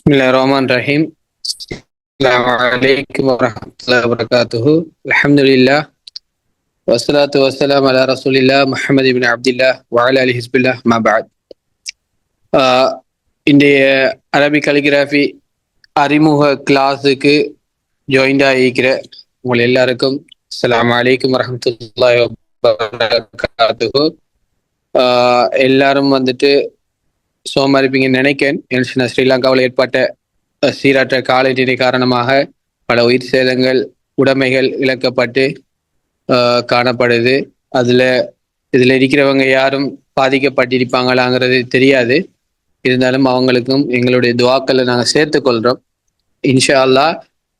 Bismillahirrahmanirrahim. Assalamualaikum warahmatullahi wabarakatuh. Alhamdulillah. Wassalatu wassalamu ala rasulillah Muhammad ibn Abdullah wa ala alihi hizbillah ma ba'd. இன்றைய Arabic calligraphy அறிமுக கிளாஸுக்கு joint ஆகியிருக்கிற உங்கள் எல்லாருக்கும் அஸ்ஸலாமு அலைக்கும் வரஹ்மத்துல்லாஹி வபரகாத்துஹு. எல்லாரும் சோமா இருப்பீங்கன்னு நினைக்கிறேன். ஸ்ரீலங்காவில் ஏற்பட்ட சீரற்ற காலநிலை காரணமாக பல உயிர் சேதங்கள் உடைமைகள் இழக்கப்பட்டு காணப்படுது. இதுல இருக்கிறவங்க யாரும் பாதிக்கப்பட்டிருப்பாங்களாங்கிறது தெரியாது. இருந்தாலும் அவங்களுக்கும் எங்களுடைய துவாக்களை நாங்கள் சேர்த்துக்கொள்றோம். இன்ஷா அல்லாஹ்.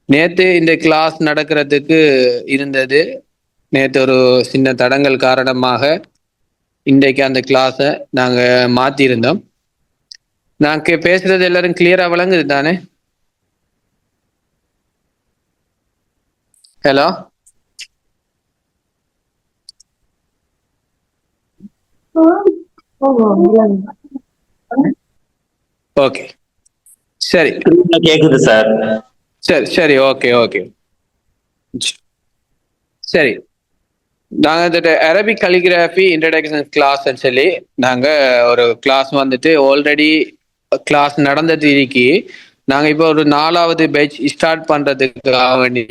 நேற்று இந்த கிளாஸ் நடக்கிறதுக்கு இருந்தது. நேற்று ஒரு சின்ன தடங்கள் காரணமாக இன்றைக்கு அந்த கிளாஸை நாங்கள் மாற்றிருந்தோம். நாங்க பேசுறது எல்லாரும் கிளியரா விளங்குது தானே? ஹலோ, ஓகே, சரி, கேக்குது சார். சரி சரி, ஓகே ஓகே, சரி. நாங்க அரபிக் கலிகிராஃபி இன்ட்ரடக்ஷன் கிளாஸ் சொல்லி நாங்க ஒரு கிளாஸ் ஆல்ரெடி கிளாஸ் நடந்தது இருக்கி. நாங்க இப்போ ஒரு 4வது பேட்ச் ஸ்டார்ட் பண்றதுக்காக வேண்டி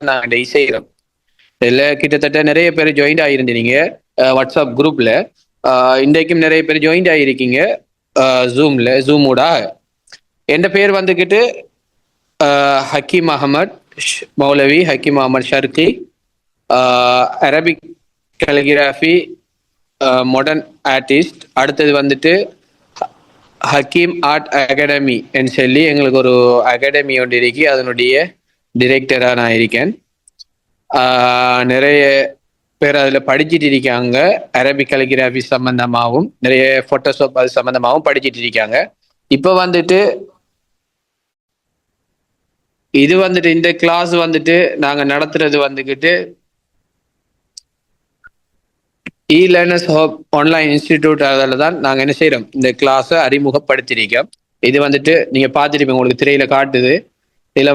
நாங்க செய்யறோம். இதுல கிட்டத்தட்ட நிறைய பேர் ஜாயின் ஆயிருந்தீங்க வாட்ஸ்அப் குரூப்ல. இன்றைக்கும் நிறைய பேர் ஜாயின் ஆயிருக்கீங்க ஜூமோட. என் பேர் Hakeem Ahamed Moulavi, Hakeem Ahamed Sharqi, Arabic calligraphy modern artist. அடுத்தது ஹக்கீம் ஆர்ட் அகாடமி சொல்லி எங்களுக்கு ஒரு அகாடமி ஒன்று இருக்கு. அதனுடைய டிரெக்டரா நான் இருக்கேன். நிறைய பேர் அதுல படிச்சுட்டு இருக்காங்க. அரபிக் கலிகிராஃபி சம்பந்தமாகவும் நிறைய போட்டோஷாப் அது சம்பந்தமாகவும் படிச்சுட்டு இருக்காங்க. இப்ப இது இந்த கிளாஸ் நாங்க நடத்துறது இ லேர்னர்ஸ் ஹோப் ஆன்லைன் இன்ஸ்டிடியூட். அதில் தான் நாங்கள் என்ன செய்யறோம், இந்த கிளாஸை அறிமுகப்படுத்திருக்கோம். இது நீங்க பார்த்துருப்பீங்க, உங்களுக்கு திரையில காட்டுது. இதுல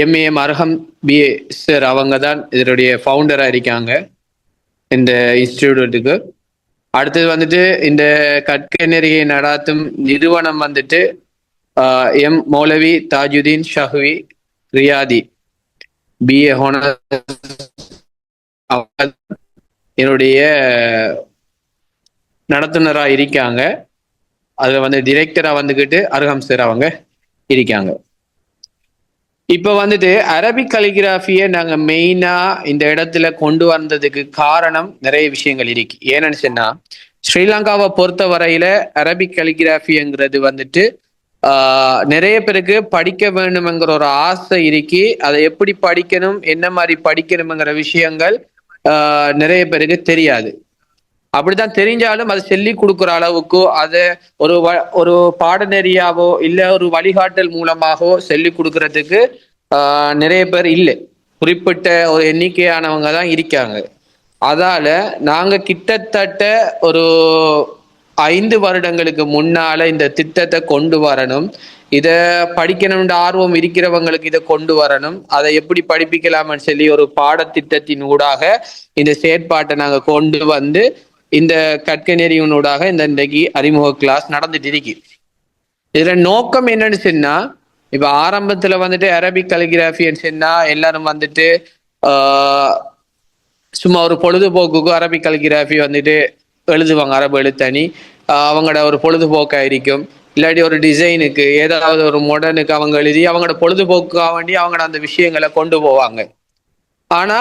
எம்ஏஎம் அர்ஹம் பிஏ சார் அவங்க தான் இதனுடைய ஃபவுண்டரா இருக்காங்க இந்த இன்ஸ்டிடியூட்டுக்கு. அடுத்தது இந்த கற்கை நெறியை நடாத்தும் நிறுவனம் எம் மௌலவி தாஜுதீன் ஷஹ்வி ரியாதி பிஏ ஹோனர் என்னுடைய நடத்துனரா இருக்காங்க. அதுல டிரெக்டரா அர்ஹம் சார் அவங்க இருக்காங்க. இப்ப அரபிக் கலிகிராஃபியை நாங்க மெயினா இந்த இடத்துல கொண்டு வந்ததுக்கு காரணம் நிறைய விஷயங்கள் இருக்கு. ஏன்னு சொன்னா, ஸ்ரீலங்காவை பொறுத்த வரையில அரபிக் கலிகிராஃபிங்கிறது நிறைய பேருக்கு படிக்க வேண்டும்ங்கிற ஒரு ஆசை இருக்கு. அதை எப்படி படிக்கணும், என்ன மாதிரி படிக்கணுங்கிற விஷயங்கள் நிறைய பேருக்கு தெரியாது. அப்படித்தான் தெரிஞ்சாலும் அதை சொல்லி கொடுக்குற அளவுக்கு அதை ஒரு பாடநெறியாவோ இல்ல ஒரு வழிகாட்டல் மூலமாகவோ சொல்லி கொடுக்கறதுக்கு நிறைய பேர் இல்லை. குறிப்பிட்ட ஒரு எண்ணிக்கையானவங்க தான் இருக்காங்க. அதால நாங்க கிட்டத்தட்ட ஒரு 5 வருடங்களுக்கு முன்னால இந்த திட்டத்தை கொண்டு வரணும். இத படிக்கணும்ன்ற ஆர்வம் இருக்கிறவங்களுக்கு இதை கொண்டு வரணும். அதை எப்படி படிப்பிக்கலாம்னு சொல்லி ஒரு பாடத்திட்டத்தின் ஊடாக இந்த செயற்பாட்டை நாங்க கொண்டு இந்த கற்கை நெறியினூடாக இன்றைக்கு அறிமுக கிளாஸ் நடந்துட்டு இருக்கு. இதுல நோக்கம் என்னன்னு சொன்னா, இப்ப ஆரம்பத்துல அரபிக் கலிகிராஃபின்னு சொன்னா எல்லாரும் சும்மா ஒரு பொழுதுபோக்குக்கு அரபிக் கலிகிராஃபி எழுதுவாங்க. அரபு எழுத்தணி அவங்களோட ஒரு பொழுதுபோக்கா இருக்கும். இல்லாட்டி ஒரு டிசைனுக்கு ஏதாவது ஒரு மாடர்னுக்கு அவங்க எழுதி அவங்களோட பொழுதுபோக்காக வேண்டி அவங்களோட அந்த விஷயங்களை கொண்டு போவாங்க. ஆனா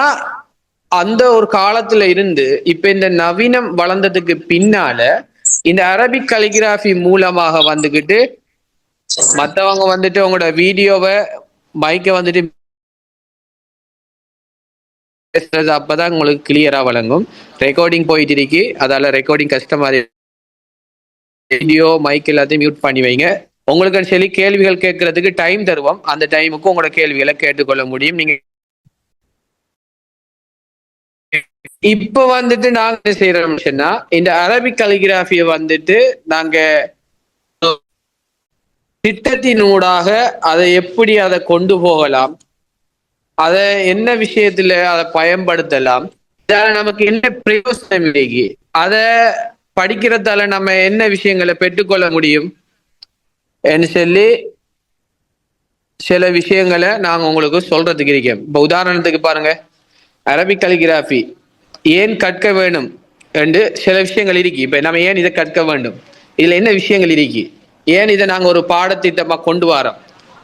அந்த ஒரு காலத்துல இருந்து இப்ப இந்த நவீனம் வளர்ந்ததுக்கு பின்னால இந்த அரபிக் கலிகிராஃபி மூலமாக மத்தவங்க உங்களோட வீடியோவை மைக்க பேசுறது அப்பதான் உங்களுக்கு கிளியரா வழங்கும். ரெக்கார்டிங் போயிட்டு இருக்கு. அதால ரெக்கார்டிங் கஷ்டமா வீடியோ மைக் எல்லாத்தையும் மியூட் பண்ணி வைங்க. உங்களுக்கு சொல்லி கேள்விகள் கேட்கறதுக்கு டைம் தருவோம். அந்த டைமுக்கு உங்களோட கேள்விகளை கேட்டுக்கொள்ள முடியும். நீங்க இப்ப நாங்க செய்யறோம்னா இந்த அரபிக் கலிகிராஃபிய நாங்க திட்டத்தினூடாக அதை எப்படி அதை கொண்டு போகலாம், அதை என்ன விஷயத்துல அதை பயன்படுத்தலாம், இதால நமக்கு என்ன பிரயோசனம் இல்லைக்கு, அதை படிக்கிறதால நம்ம என்ன விஷயங்களை பெற்றுக்கொள்ள முடியும் என்று சொல்லி சில விஷயங்களை நாங்க உங்களுக்கு சொல்றதுக்கு இருக்கேன். இப்ப உதாரணத்துக்கு பாருங்க, அரபிக் கலிகிராஃபி ஏன் கற்க வேணும் என்று சில விஷயங்கள் இருக்கு. இப்ப நம்ம ஏன் இதை கற்க வேண்டும், இதுல என்ன விஷயங்கள் இருக்கு, ஏன் இதை நாங்க ஒரு பாடத்திட்டமா கொண்டு வரோம்,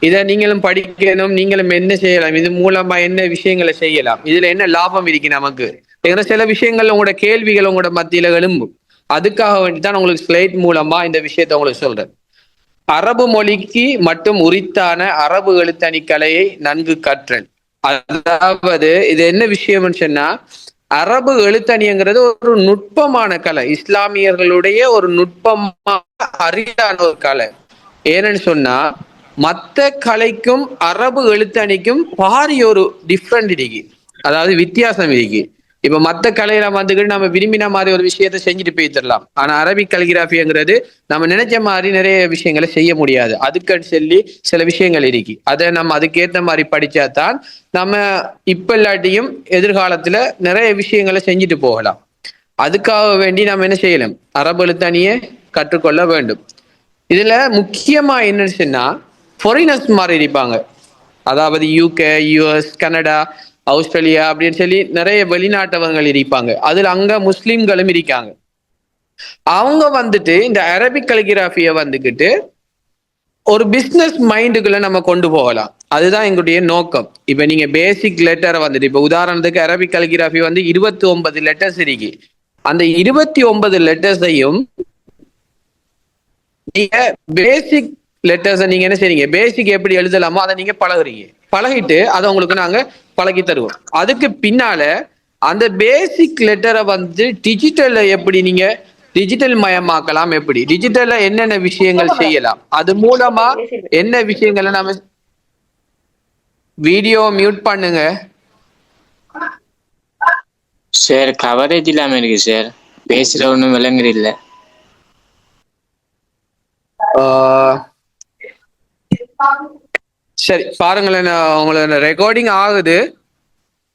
இதை நீங்களும் படிக்கணும், நீங்களும் என்ன செய்யலாம், இது மூலமா என்ன விஷயங்களை செய்யலாம், இதுல என்ன லாபம் இருக்கு நமக்கு, சில விஷயங்கள் உங்களோட கேள்விகள் உங்களோட மத்தியில எழும்பும். அதுக்காக வேண்டிதான் உங்களுக்கு ஸ்லைட் மூலமா இந்த விஷயத்தை உங்களுக்கு சொல்றேன். அரபு மொழிக்கு மட்டும் உரித்தான அரபு எழுத்தணி கலையை நன்கு கற்றல். அதாவது இது என்ன விஷயம்னு சொன்னா, அரபு எழுத்தணிங்கிறது ஒரு நுட்பமான கலை, இஸ்லாமியர்களுடைய ஒரு நுட்பமான அரிதான ஒரு கலை. ஏன்னு சொன்னா, மற்ற கலைக்கும் அரபு எழுத்தணிக்கும் பாரிய ஒரு டிஃப்ரெண்ட் இருக்கு, அதாவது வித்தியாசம் இருக்கு. இப்ப மத்த கலையில வந்துக்கிட்டு நம்ம விரும்பின மாதிரி ஒரு விஷயத்த செஞ்சுட்டு போயிடலாம். ஆனா அரபிக் கலிகிராஃபிங்கிறது நம்ம நினைச்ச மாதிரி நிறைய விஷயங்களை செய்ய முடியாது. அதுக்குன்னு சொல்லி சில விஷயங்கள் இருக்கு, அதை நம்ம அதுக்கேற்ற மாதிரி படிச்சாதான் நம்ம இப்ப இல்லாட்டியும் எதிர்காலத்துல நிறைய விஷயங்களை செஞ்சுட்டு போகலாம். அதுக்காக வேண்டி நம்ம என்ன செய்யலாம், அரபு எழுத்தணியை கற்றுக்கொள்ள வேண்டும். இதுல முக்கியமா என்னன்னு சொன்னா, ஃபாரினர்ஸ் மாதிரி இருப்பாங்க, அதாவது யூகே, யூஎஸ், கனடா, ஆஸ்திரேலியா அப்படின்னு சொல்லி நிறைய வெளிநாட்டவர்கள் இருப்பாங்க. அதுல அங்க முஸ்லிம்களும் இருக்காங்க. அவங்க வந்துட்டு இந்த அரபிக் கலிகிராஃபிய வந்துகிட்டு ஒரு பிசினஸ் மைண்டுக்குள்ள நம்ம கொண்டு போகலாம். அதுதான் எங்களுடைய நோக்கம். இப்ப நீங்க பேசிக் லெட்டரை வந்துட்டு, இப்ப உதாரணத்துக்கு அரபிக் கலிகிராஃபி வந்து 29 லெட்டர்ஸ் இருக்கு. அந்த 29 லெட்டர்ஸையும் நீங்க பேசிக் லெட்டர்ஸை நீங்க என்ன செய்றீங்க, பேசிக் எப்படி எழுதலாமோ அதை நீங்க பழகுறீங்க. பழகிட்டு அதை உங்களுக்கு நாங்க பழகி தருவோம். அதுக்கு பின்னால அந்த பேசிக் லெட்டரை வந்து டிஜிட்டல்ல எப்படி நீங்க டிஜிட்டல் மயமாக்கலாம், எப்படி டிஜிட்டல்ல என்னென்ன விஷயங்கள் செய்யலாம், அது மூலமா என்ன விஷயங்களை நாம. வீடியோ மியூட் பண்ணுங்க சார். கவரேஜ் இல்லாம இருக்கு சார், பேசுற ஒன்றும் விளங்குறது இல்ல. சரி பாருங்களேன், உங்களோட ரெக்கார்டிங் ஆகுது.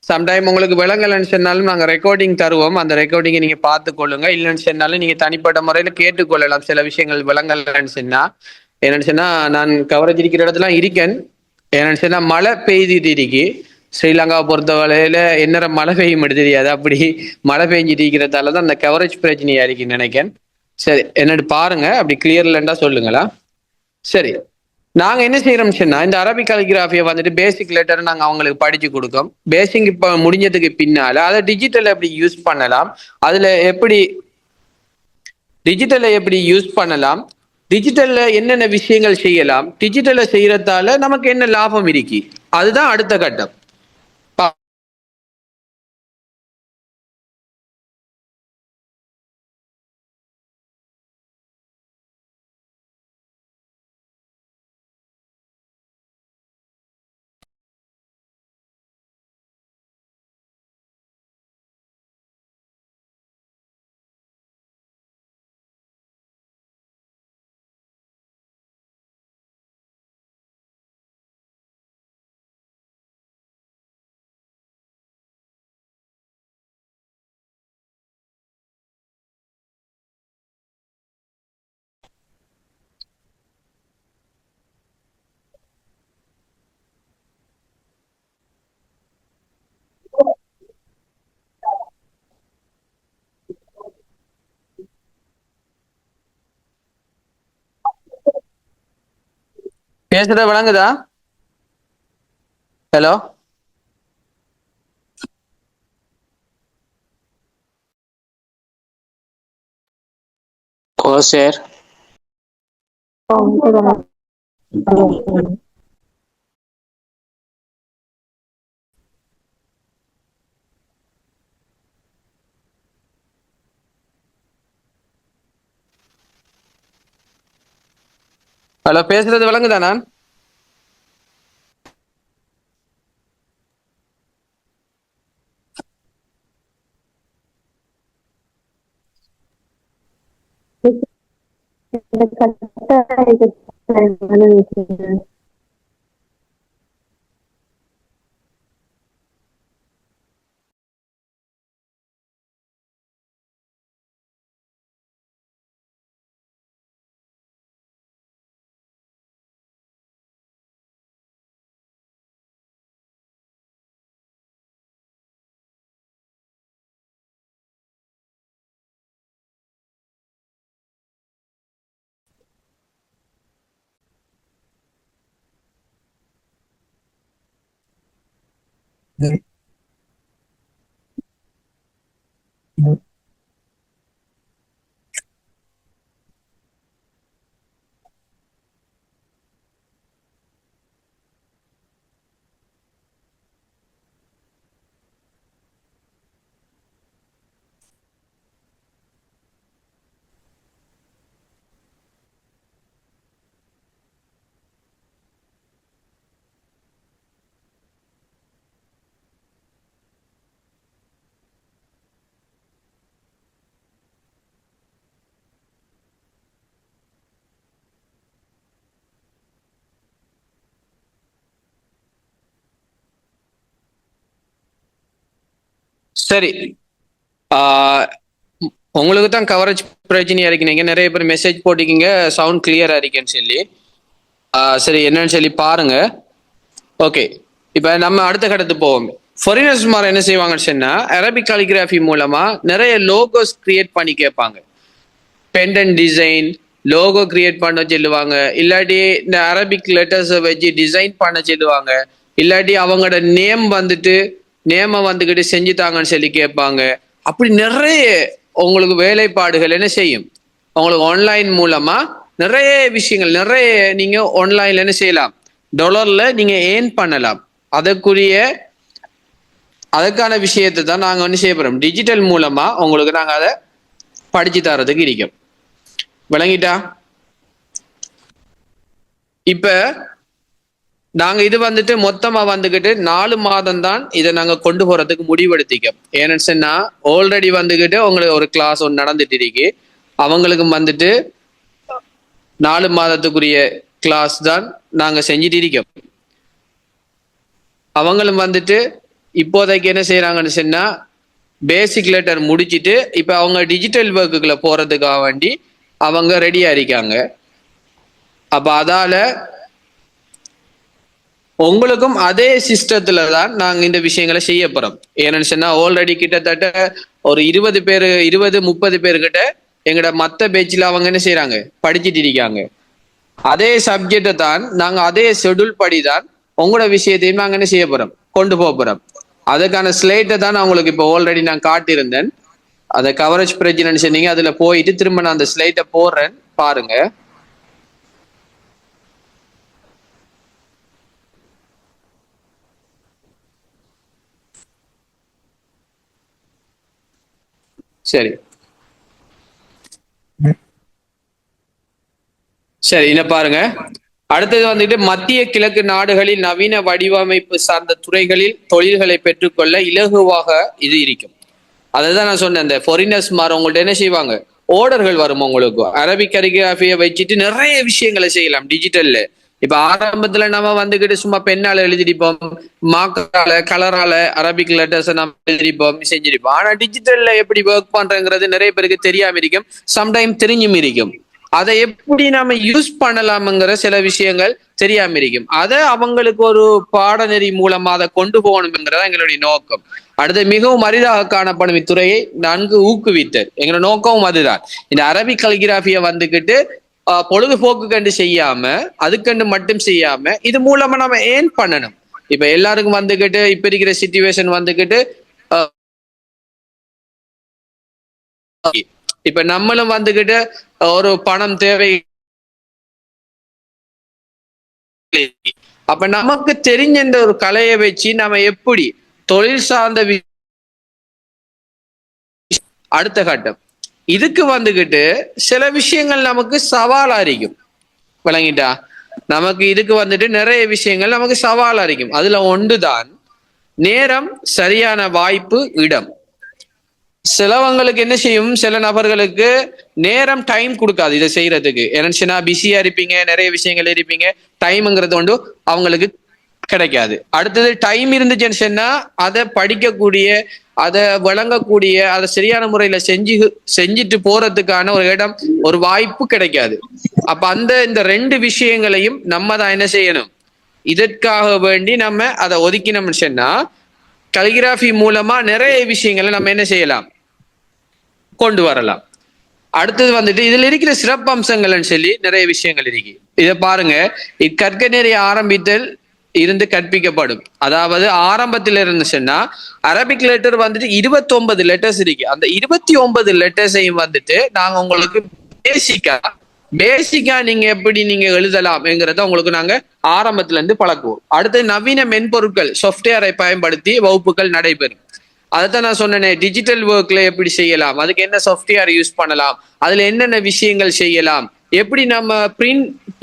சம்டைம் உங்களுக்கு விளங்கலைன்னு சொன்னாலும் நாங்கள் ரெக்கார்டிங் தருவோம், அந்த ரெக்கார்டிங்கை நீங்க பார்த்து கொள்ளுங்க. இல்லைன்னு சொன்னாலும் நீங்க தனிப்பட்ட முறையில் கேட்டுக்கொள்ளலாம் சில விஷயங்கள் விளங்கலைன்னு சொன்னா. என்னன்னு சொன்னா, நான் கவரேஜ் இருக்கிற இடத்துல இருக்கேன். என்னன்னு சொன்னா மழை பெய்துட்டு இருக்கு. ஸ்ரீலங்காவை பொறுத்தவரையில என்ன மழை பெய்யும் தெரியாது, அப்படி மழை பெஞ்சிட்டு இருக்கிறதால தான் அந்த கவரேஜ் பிரச்சனையா இருக்குன்னு நினைக்கிறேன். சரி என்னட்டு பாருங்க, அப்படி கிளியர் இல்லைன்னா சொல்லுங்களா. சரி, நாங்க என்ன செய்யறோம் சொன்னா, இந்த அரபிக் கலிகிராஃபியை வந்துட்டு பேசிக் லெட்டர் நாங்க அவங்களுக்கு படிச்சு கொடுக்கோம். பேசிக் இப்ப முடிஞ்சதுக்கு பின்னால அதை டிஜிட்டல் எப்படி யூஸ் பண்ணலாம், அதுல எப்படி டிஜிட்டலை எப்படி யூஸ் பண்ணலாம், டிஜிட்டல்ல என்னென்ன விஷயங்கள் செய்யலாம், டிஜிட்டலை செய்யறதால நமக்கு என்ன லாபம் இருக்கு, அதுதான் அடுத்த கட்டம். பேசுறத விளங்குதா? ஹலோ ஓ சார். ஹலோ பேசுறது விளங்குதா? நான் சரி. ஆஹ் உங்களுக்கு தான் கவரேஜ் பிரச்சனையா இருக்கு. நீங்க நிறைய பேர் மெசேஜ் போட்டிருக்கீங்க சவுண்ட் கிளியரா இருக்கேன்னு சொல்லி. சரி, என்னன்னு சொல்லி பாருங்க. ஓகே, இப்ப நம்ம அடுத்த கட்டத்துக்கு போவோம். ஃபாரினர்ஸ் மாதிரி என்ன செய்வாங்கன்னு சொன்னா, அரபிக் காலிகிராஃபி மூலமா நிறைய லோகோஸ் கிரியேட் பண்ணி கேட்பாங்க. பெண்டன் டிசைன் லோகோ கிரியேட் பண்ண சொல்லுவாங்க, இல்லாட்டி இந்த அரபிக் லெட்டர்ஸ் வச்சு டிசைன் பண்ண சொல்லுவாங்க, இல்லாட்டி அவங்களோட நேம் வந்துட்டு நேம வந்துகிட்டு செஞ்சு தாங்கன்னு சொல்லி கேட்பாங்க. அப்படி நிறைய உங்களுக்கு வேலைப்பாடுகள் என்ன செய்யும், உங்களுக்கு ஆன்லைன் மூலமா நிறைய விஷயங்கள், நிறைய நீங்க ஆன்லைன்ல என்ன செய்யலாம், டாலர்ல நீங்க ஏர்ன் பண்ணலாம். அதுக்கான விஷயத்தை தான் நாங்க வந்து செய்ய போறோம். டிஜிட்டல் மூலமா உங்களுக்கு நாங்க அதை படிச்சு தரதுக்கு இருக்கோம். விளங்கிட்டா? இப்ப நாங்க இது வந்துட்டு மொத்தமா வந்துகிட்டு 4 மாதம் தான் இதை நாங்க கொண்டு போறதுக்கு முடிவெடுத்திக்கோம். ஏன்னு சொன்னா ஆல்ரெடி வந்துகிட்டு உங்களுக்கு ஒரு கிளாஸ் ஒன்று நடந்துட்டு இருக்கு. அவங்களுக்கு வந்துட்டு 4 மாதத்துக்குரிய கிளாஸ் தான் நாங்க செஞ்சுட்டு இருக்கோம். அவங்களும் வந்துட்டு இப்போதைக்கு என்ன செய்யறாங்கன்னு சொன்னா, பேசிக் லெட்டர் முடிச்சுட்டு இப்ப அவங்க டிஜிட்டல் ஒர்க்குகளை போறதுக்காக வேண்டி அவங்க ரெடியா இருக்காங்க. அப்ப அதால உங்களுக்கும் அதே சிஸ்டத்துல தான் நாங்க இந்த விஷயங்களை செய்ய போறோம். ஏன்னு சொன்னா ஆல்ரெடி கிட்டத்தட்ட ஒரு 20-30 பேர்கிட்ட எங்கட மத்த பேச்சில் அவங்க என்ன செய்யறாங்க, படிச்சுட்டு இருக்காங்க. அதே சப்ஜெக்டை தான் நாங்க அதே ஷெட்யூல் படி தான் உங்களோட விஷயத்தையும் நாங்க என்ன செய்ய போறோம், கொண்டு போக போறோம். அதுக்கான ஸ்லேட்டை தான் அவங்களுக்கு இப்போ ஆல்ரெடி நான் காட்டியிருந்தேன். அதை கவரேஜ் பிரச்சனைன்னு சொன்னீங்க, அதுல போயிட்டு திரும்ப நான் அந்த ஸ்லைட்டை போடுறேன் பாருங்க. சரி சரி, என்ன பாருங்க. அடுத்தது வந்துட்டு மத்திய கிழக்கு நாடுகளில் நவீன வடிவமைப்பு சார்ந்த துறைகளில் தொழில்களை பெற்றுக்கொள்ள இலகுவாக இது இருக்கும். அதுதான் நான் சொன்னேன், இந்த ஃபாரினர்ஸ் மாதிரி உங்கள்ட்ட என்ன செய்வாங்க, ஆர்டர்கள் வரும் உங்களுக்கு. அரபிக் கலிகிராஃபியை வச்சுட்டு நிறைய விஷயங்களை செய்யலாம் டிஜிட்டல்ல. இப்ப ஆரம்பத்துல நம்ம வந்துகிட்டு சும்மா பெண்ணால எழுதிருப்போம், மாக்கால கலரால அரபிக் லெட்டர்ஸ் நம்ம எழுதிருப்போம், செஞ்சிருப்போம். ஆனா டிஜிட்டல்ல எப்படி ஒர்க் பண்றங்கிறது நிறைய பேருக்கு தெரியாம இருக்கும், சம்டைம் தெரிஞ்சும் இருக்கும். அதை எப்படி நாம யூஸ் பண்ணலாம்ங்கிற சில விஷயங்கள் தெரியாம இருக்கும். அதை அவங்களுக்கு ஒரு பாடநெறி மூலமா அதை கொண்டு போகணுங்கிறதா எங்களுடைய நோக்கம். அடுத்து மிகவும் அரிதாக காணப்படும் இத்துறையை நன்கு ஊக்குவித்தல் எங்களோட நோக்கமும் அதுதான். இந்த அரபிக் கலிகிராஃபியை வந்துகிட்டு பொழுதுபோக்கு கண்டு செய்யாம, அதுக்கண்டு மட்டும் செய்யாம இது மூலமா நம்ம ஏன் பண்ணணும். இப்ப எல்லாருக்கும் வந்துகிட்டு இப்ப இருக்கிற சிச்சுவேஷன் வந்துகிட்டு இப்ப நம்மளும் வந்துகிட்டு ஒரு பணம் தேவை. அப்ப நமக்கு தெரிஞ்ச இந்த ஒரு கலையை வச்சு நம்ம எப்படி தொழில் சார்ந்த அடுத்த கட்டம் இதுக்கு வந்துகிட்டு சில விஷயங்கள் நமக்கு சவாலா இருக்கும். விளங்கிட்டா? நமக்கு இதுக்கு வந்துட்டு நிறைய விஷயங்கள் நமக்கு சவாலா இருக்கும். அதுல ஒன்றுதான் நேரம், சரியான வாய்ப்பு, இடம். சிலவங்களுக்கு என்ன செய்யும், சில நபர்களுக்கு நேரம் டைம் கொடுக்காது இதை செய்யறதுக்கு. ஏன்னா பிஸியா இருப்பீங்க, நிறைய விஷயங்கள் இருப்பீங்க, டைம்ங்கிறது ஒன்று அவங்களுக்கு கிடைக்காது. அடுத்தது டைம் இருந்துச்சுன்னு சொன்னா அதை படிக்கக்கூடிய, அதை வழங்கக்கூடிய, அதை சரியான முறையில செஞ்சுட்டு போறதுக்கான ஒரு இடம், ஒரு வாய்ப்பு கிடைக்காது. அப்ப இந்த ரெண்டு விஷயங்களையும் நம்ம தான் என்ன செய்யணும், இதற்காக வேண்டி நம்ம அதை ஒதுக்கினோம்னு சொன்னா கலிகிராஃபி மூலமா நிறைய விஷயங்களை நம்ம என்ன செய்யலாம், கொண்டு வரலாம். அடுத்தது வந்துட்டு இதுல இருக்கிற சிறப்பு அம்சங்கள்னு சொல்லி நிறைய விஷயங்கள் இருக்கு. இதை பாருங்க, இக்கற்க நெறி ஆரம்பித்தல் இருந்து கற்பிக்கப்படும். அதாவது ஆரம்பத்தில் இருந்துச்சுன்னா அரபிக் லெட்டர் வந்துட்டு 29 லெட்டர்ஸ் இருக்கு. அந்த 29 லெட்டர்ஸையும் வந்துட்டு நாங்க உங்களுக்கு பேசிக்கா நீங்க எப்படி நீங்க எழுதலாம்ங்கிறத உங்களுக்கு நாங்க ஆரம்பத்துல இருந்து பழக்குவோம். அடுத்து நவீன மென்பொருட்கள் சாஃப்ட்வேரை பயன்படுத்தி வகுப்புகள் நடைபெறும். அதைத்தான் நான் சொன்னேன், டிஜிட்டல் ஒர்க்ல எப்படி செய்யலாம், அதுக்கு என்ன சாஃப்ட்வேர் யூஸ் பண்ணலாம், அதுல என்னென்ன விஷயங்கள் செய்யலாம், எப்படி நம்ம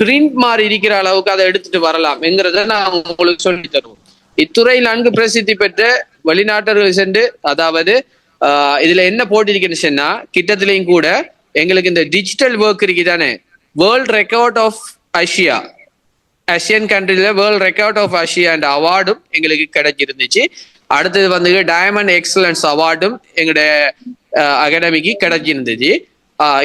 பிரிண்ட் மாதிரி இருக்கிற அளவுக்கு அதை எடுத்துட்டு வரலாம்ங்கிறத நான் உங்களுக்கு சொல்லி தருவோம். இத்துறை நன்கு பிரசித்தி பெற்ற வெளிநாட்டர்கள் சென்று, அதாவது இதுல என்ன போட்டிருக்கேன்னு சொன்னா கிட்டத்திலையும் கூட எங்களுக்கு இந்த டிஜிட்டல் ஒர்க் இருக்குதானே, வேர்ல்ட் ரெக்கார்ட் ஆஃப் ஆசியன் கண்ட்ரில வேர்ல்ட் ரெக்கார்ட் ஆஃப் ஆசியா என்ற அவார்டும் எங்களுக்கு கிடைச்சிருந்துச்சு. அடுத்தது வந்து டைமண்ட் எக்ஸலன்ஸ் அவார்டும் எங்களுடைய அகாடமிக்கு கிடைச்சிருந்துச்சு.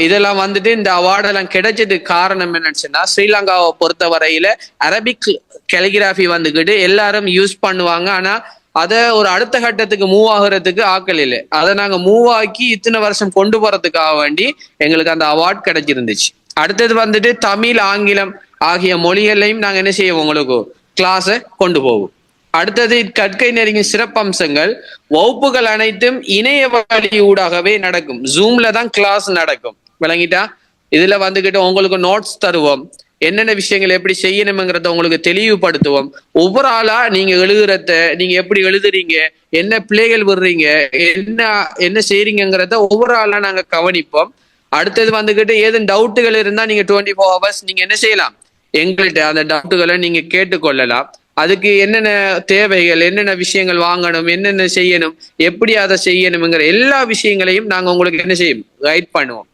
இதெல்லாம் வந்துட்டு இந்த அவார்டெல்லாம் கிடைச்சதுக்கு காரணம் என்னன்னு சொன்னா, ஸ்ரீலங்காவை பொறுத்த வரையில அரபிக் கலிகிராஃபி வந்துக்கிட்டு எல்லாரும் யூஸ் பண்ணுவாங்க. ஆனா அதை ஒரு அடுத்த கட்டத்துக்கு மூவ் ஆகுறதுக்கு ஆக்கள் இல்லை. அதை நாங்க மூவ் ஆக்கி இத்தனை வருஷம் கொண்டு போறதுக்காக வேண்டி எங்களுக்கு அந்த அவார்ட் கிடைச்சிருந்துச்சு. அடுத்தது வந்துட்டு தமிழ், ஆங்கிலம் ஆகிய மொழிகளையும் நாங்க என்ன செய்வோம், உங்களுக்கு கிளாஸை கொண்டு போவோம். அடுத்தது கற்கை நெறியின் சிறப்பம்சங்கள், வகுப்புகள் அனைத்தும் இணைய வழி ஊடாகவே நடக்கும். ஜூம்ல தான் கிளாஸ் நடக்கும், விளங்கிட்டா. இதுல வந்துகிட்டு உங்களுக்கு நோட்ஸ் தருவோம், என்னென்ன விஷயங்கள் எப்படி செய்யணுங்கிறத உங்களுக்கு தெளிவுபடுத்துவோம். ஒவ்வொரு ஆளா நீங்க எழுதுறத, நீங்க எப்படி எழுதுறீங்க, என்ன பிள்ளைகள் விடுறீங்க, என்ன செய்றீங்கிறத ஒவ்வொரு ஆளா நாங்க கவனிப்போம். அடுத்தது வந்துகிட்டு ஏதும் டவுட்டுகள் இருந்தா நீங்க 24 hours நீங்க என்ன செய்யலாம், எங்கள்கிட்ட அந்த டவுட்டுகளை நீங்க கேட்டுக்கொள்ளலாம். அதுக்கு என்னென்ன தேவைகள், என்னென்ன விஷயங்கள் வாங்கணும், என்னென்ன செய்யணும், எப்படி அதை செய்யணுங்கிற எல்லா விஷயங்களையும் நாங்க உங்களுக்கு என்ன செய்யும், கைட் பண்ணுவோம்.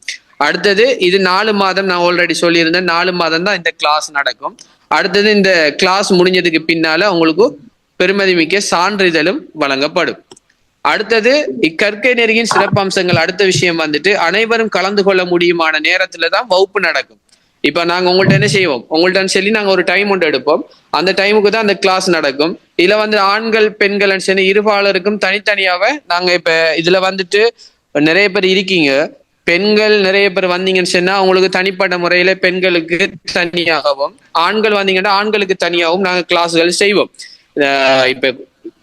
அடுத்தது இது 4 மாதம், நான் ஆல்ரெடி சொல்லியிருந்தேன், 4 மாதம் தான் இந்த கிளாஸ் நடக்கும். அடுத்தது இந்த கிளாஸ் முடிஞ்சதுக்கு பின்னால உங்களுக்கு பெருமதிமிக்க சான்றிதழும் வழங்கப்படும். அடுத்தது இக்கற்கை நெறியின் சிறப்பம்சங்கள். அடுத்த விஷயம் வந்துட்டு அனைவரும் கலந்து கொள்ள முடியுமான நேரத்துல தான் வகுப்பு நடக்கும். இப்ப நாங்க உங்கள்ட்ட என்ன செய்வோம், உங்கள்ட்ட சொல்லி நாங்க ஒரு டைம் ஒன்று எடுப்போம், அந்த டைமுக்கு தான் அந்த கிளாஸ் நடக்கும். இதுல வந்து ஆண்கள் பெண்கள் சொல்லி இருபாலருக்கும் தனித்தனியாவே நாங்க இப்ப இதுல வந்துட்டு நிறைய பேர் இருக்கீங்க, பெண்கள் நிறைய பேர் வந்தீங்கன்னு சொன்னா அவங்களுக்கு தனிப்பட்ட முறையில பெண்களுக்கு தனியாகவும், ஆண்கள் வந்தீங்கன்னா ஆண்களுக்கு தனியாகவும் நாங்க கிளாஸ்கள் செய்வோம். இப்ப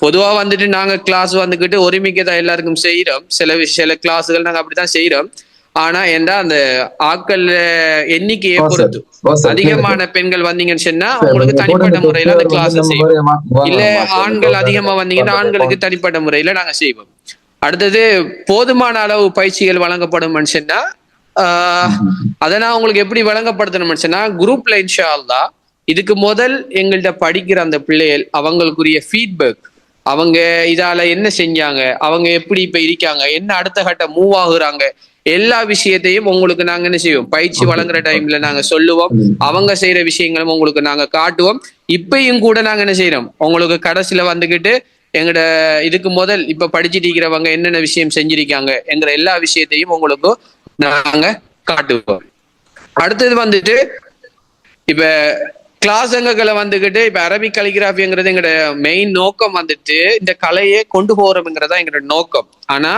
பொதுவா வந்துட்டு நாங்க கிளாஸ் வந்துகிட்டு ஒருமிக்கதான் எல்லாருக்கும் செய்யறோம். சில கிளாஸுகள் நாங்க அப்படித்தான் செய்யறோம். ஆனா ஏண்டா அந்த ஆட்கள் எண்ணிக்கையை பொறுத்து அதிகமான பெண்கள் வந்தீங்கன்னு சொன்னா அவங்களுக்கு தனிப்பட்ட முறையில அந்த கிளாஸ் செய்வோம். இல்ல ஆண்கள் அதிகமா வந்தீங்கன்னா ஆண்களுக்கு தனிப்பட்ட முறையில நாங்க செய்வோம். அடுத்தது போதுமான அளவு பயிற்சிகள் வழங்கப்படும் சொன்னா அதை நான் உங்களுக்கு எப்படி வழங்கப்படுத்தணும் சொன்னா, குரூப்ல இன்ஷா அல்லாஹ் இதுக்கு முதல் எங்கள்கிட்ட படிக்கிற அந்த பிள்ளைகள் அவங்களுக்குரிய ஃபீட்பேக், அவங்க இதால என்ன செஞ்சாங்க, அவங்க எப்படி இப்ப இருக்காங்க, என்ன அடுத்த கட்ட மூவ் ஆகுறாங்க, எல்லா விஷயத்தையும் உங்களுக்கு நாங்க என்ன செய்வோம், பயிற்சி வழங்குற டைம்ல நாங்க சொல்லுவோம். அவங்க செய்யற விஷயங்களும் உங்களுக்கு நாங்க காட்டுவோம். இப்பயும் கூட நாங்க என்ன செய்யறோம், உங்களுக்கு கடைசியில வந்துகிட்டு எங்கட இதுக்கு முதல் இப்ப படிச்சுட்டு இருக்கிறவங்க என்னென்ன விஷயம் செஞ்சிருக்காங்க என்கிற எல்லா விஷயத்தையும் உங்களுக்கு நாங்க காட்டுவோம். அடுத்தது வந்துட்டு இப்ப கிளாஸ்ங்களை வந்துகிட்டு இப்ப அரபிக் கலிகிராஃபிங்கிறது எங்களோட மெயின் நோக்கம் வந்துட்டு இந்த கலையை கொண்டு போறோம்ங்கிறதா எங்களோட நோக்கம். ஆனா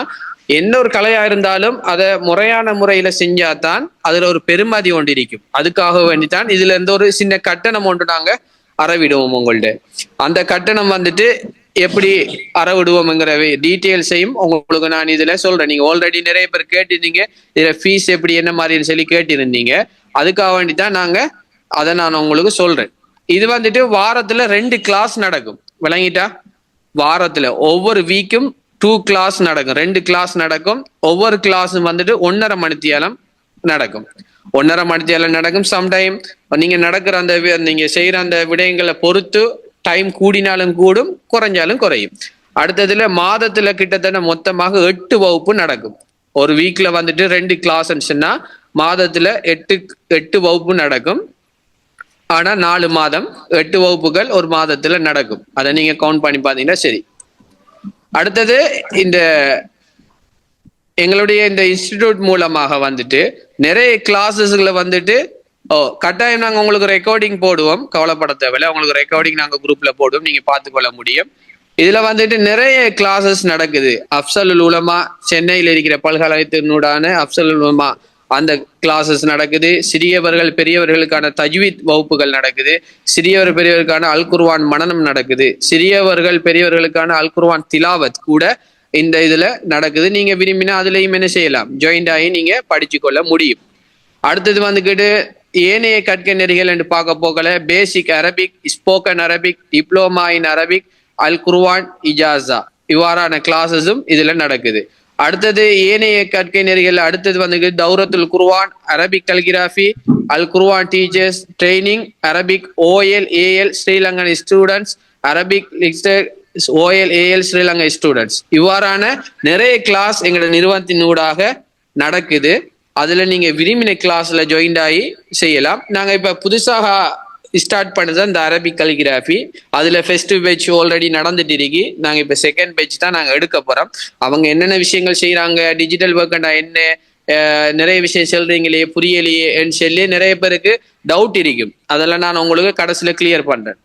என்ன ஒரு கலையா இருந்தாலும் அதை முறையான முறையில செஞ்சாதான் அதுல ஒரு பெருமதி ஒன்று இருக்கும். அதுக்காக வேண்டித்தான் இதுல இருந்து ஒரு சின்ன கட்டணம் ஒன்று நாங்க அறவிடுவோம் உங்கள்ட்ட. அந்த கட்டணம் வந்துட்டு எப்படி அறவிடுவோம்ங்கிற டீட்டெயில்ஸையும் உங்களுக்கு நான் இதுல சொல்றேன். நீங்க ஆல்ரெடி நிறைய பேர் கேட்டிருந்தீங்க, இதுல ஃபீஸ் எப்படி என்ன மாதிரின்னு சொல்லி கேட்டிருந்தீங்க. அதுக்காக வேண்டித்தான் நாங்க அதை நான் உங்களுக்கு சொல்றேன். இது வந்துட்டு வாரத்துல 2 கிளாஸ் நடக்கும், விளங்கிட்டா. வாரத்துல ஒவ்வொரு வீக்கும் 2 கிளாஸ் நடக்கும், 2 கிளாஸ் நடக்கும். ஒவ்வொரு கிளாஸும் வந்துட்டு 1.5 மணித்தியாலம் நடக்கும். 1.5 மணித்தியாலம் நடக்கும். சம்டைம் நீங்க நடக்கிற நீங்க செய்யற அந்த விடயங்களை பொறுத்து டைம் கூடினாலும் கூடும், குறைஞ்சாலும் குறையும். அடுத்ததுல மாதத்துல கிட்டத்தட்ட மொத்தமாக 8 வகுப்பு நடக்கும். ஒரு வீக்ல வந்துட்டு 2 கிளாஸ்ன்னா மாதத்துல 8 வகுப்பு நடக்கும். ஆனா 4 மாதம் 8 வகுப்புகள் ஒரு மாதத்துல நடக்கும். அதை நீங்க கவுண்ட் பண்ணி பாத்தீங்கன்னா சரி. அடுத்தது இந்த எங்களுடைய இந்த இன்ஸ்டிடியூட் மூலமாக வந்துட்டு நிறைய கிளாஸஸ்களை வந்துட்டு கட்டாயம் நாங்க உங்களுக்கு ரெக்கார்டிங் போடுவோம், கவலைப்பட தேவையில்லை. உங்களுக்கு ரெக்கார்டிங் நாங்க குரூப்ல போடுவோம், நீங்க பார்த்துக்கொள்ள முடியும். இதுல வந்துட்டு நிறைய கிளாஸஸ் நடக்குது. அப்சலுல் உலமா சென்னையில் இருக்கிற பல்கலைக்கழகத்தினூடான அப்சலுல் உலமா அந்த கிளாஸஸ் நடக்குது. சிறியவர்கள் பெரியவர்களுக்கான தஜ்வீத் வகுப்புகள் நடக்குது. சிறியவர் பெரியவர்களுக்கான அல் குர்ஆன் மனனம் நடக்குது. சிறியவர்கள் பெரியவர்களுக்கான அல் குர்ஆன் திலாவத் கூட இந்த இதுல நடக்குது. நீங்க விரும்பினா அதுலயும் என்ன செய்யலாம், ஜாயிண்ட் ஆகி நீங்க படிச்சு கொள்ள முடியும். அடுத்தது வந்துக்கிட்டு ஏனைய கற்கை நெறிகள் என்று பார்க்க போகல basic Arabic, spoken Arabic, diploma in Arabic, அல் குர்ஆன் இஜாசா இவ்வாறான கிளாஸஸும் இதுல நடக்குது. அடுத்தது ஏனைய கற்கை நெறிகள் அடுத்தது வந்து தௌரத்துல் Quran, Arabic calligraphy, Al Quran teachers training, Arabic OL AL Sri Lankan students, Arabic OL AL Sri Lanka students இவ்வாறான நிறைய கிளாஸ் எங்களோட நிறுவனத்தினூடாக நடக்குது. அதுல நீங்க விரும்பின கிளாஸ்ல ஜாயின் ஆகி செய்யலாம். நாங்க இப்ப புதுசாக ஸ்டார்ட் பண்ணது அந்த அரபிக் கலிகிராஃபி. அதுல ஃபர்ஸ்ட் பேட்ச் ஆல்ரெடி நடந்துட்டு இருக்கு. நாங்க இப்ப செகண்ட் பேட்ச் தான் நாங்க எடுக்க போறோம். அவங்க என்னென்ன விஷயங்கள் செய்யறாங்க, டிஜிட்டல் ஒர்க்னா என்ன, நிறைய விஷயம் சொல்றீங்களே புரியலையே சொல்லி நிறைய பேருக்கு டவுட் இருக்கும். அதெல்லாம் நான் உங்களுக்கு கடைசியில கிளியர் பண்றேன்.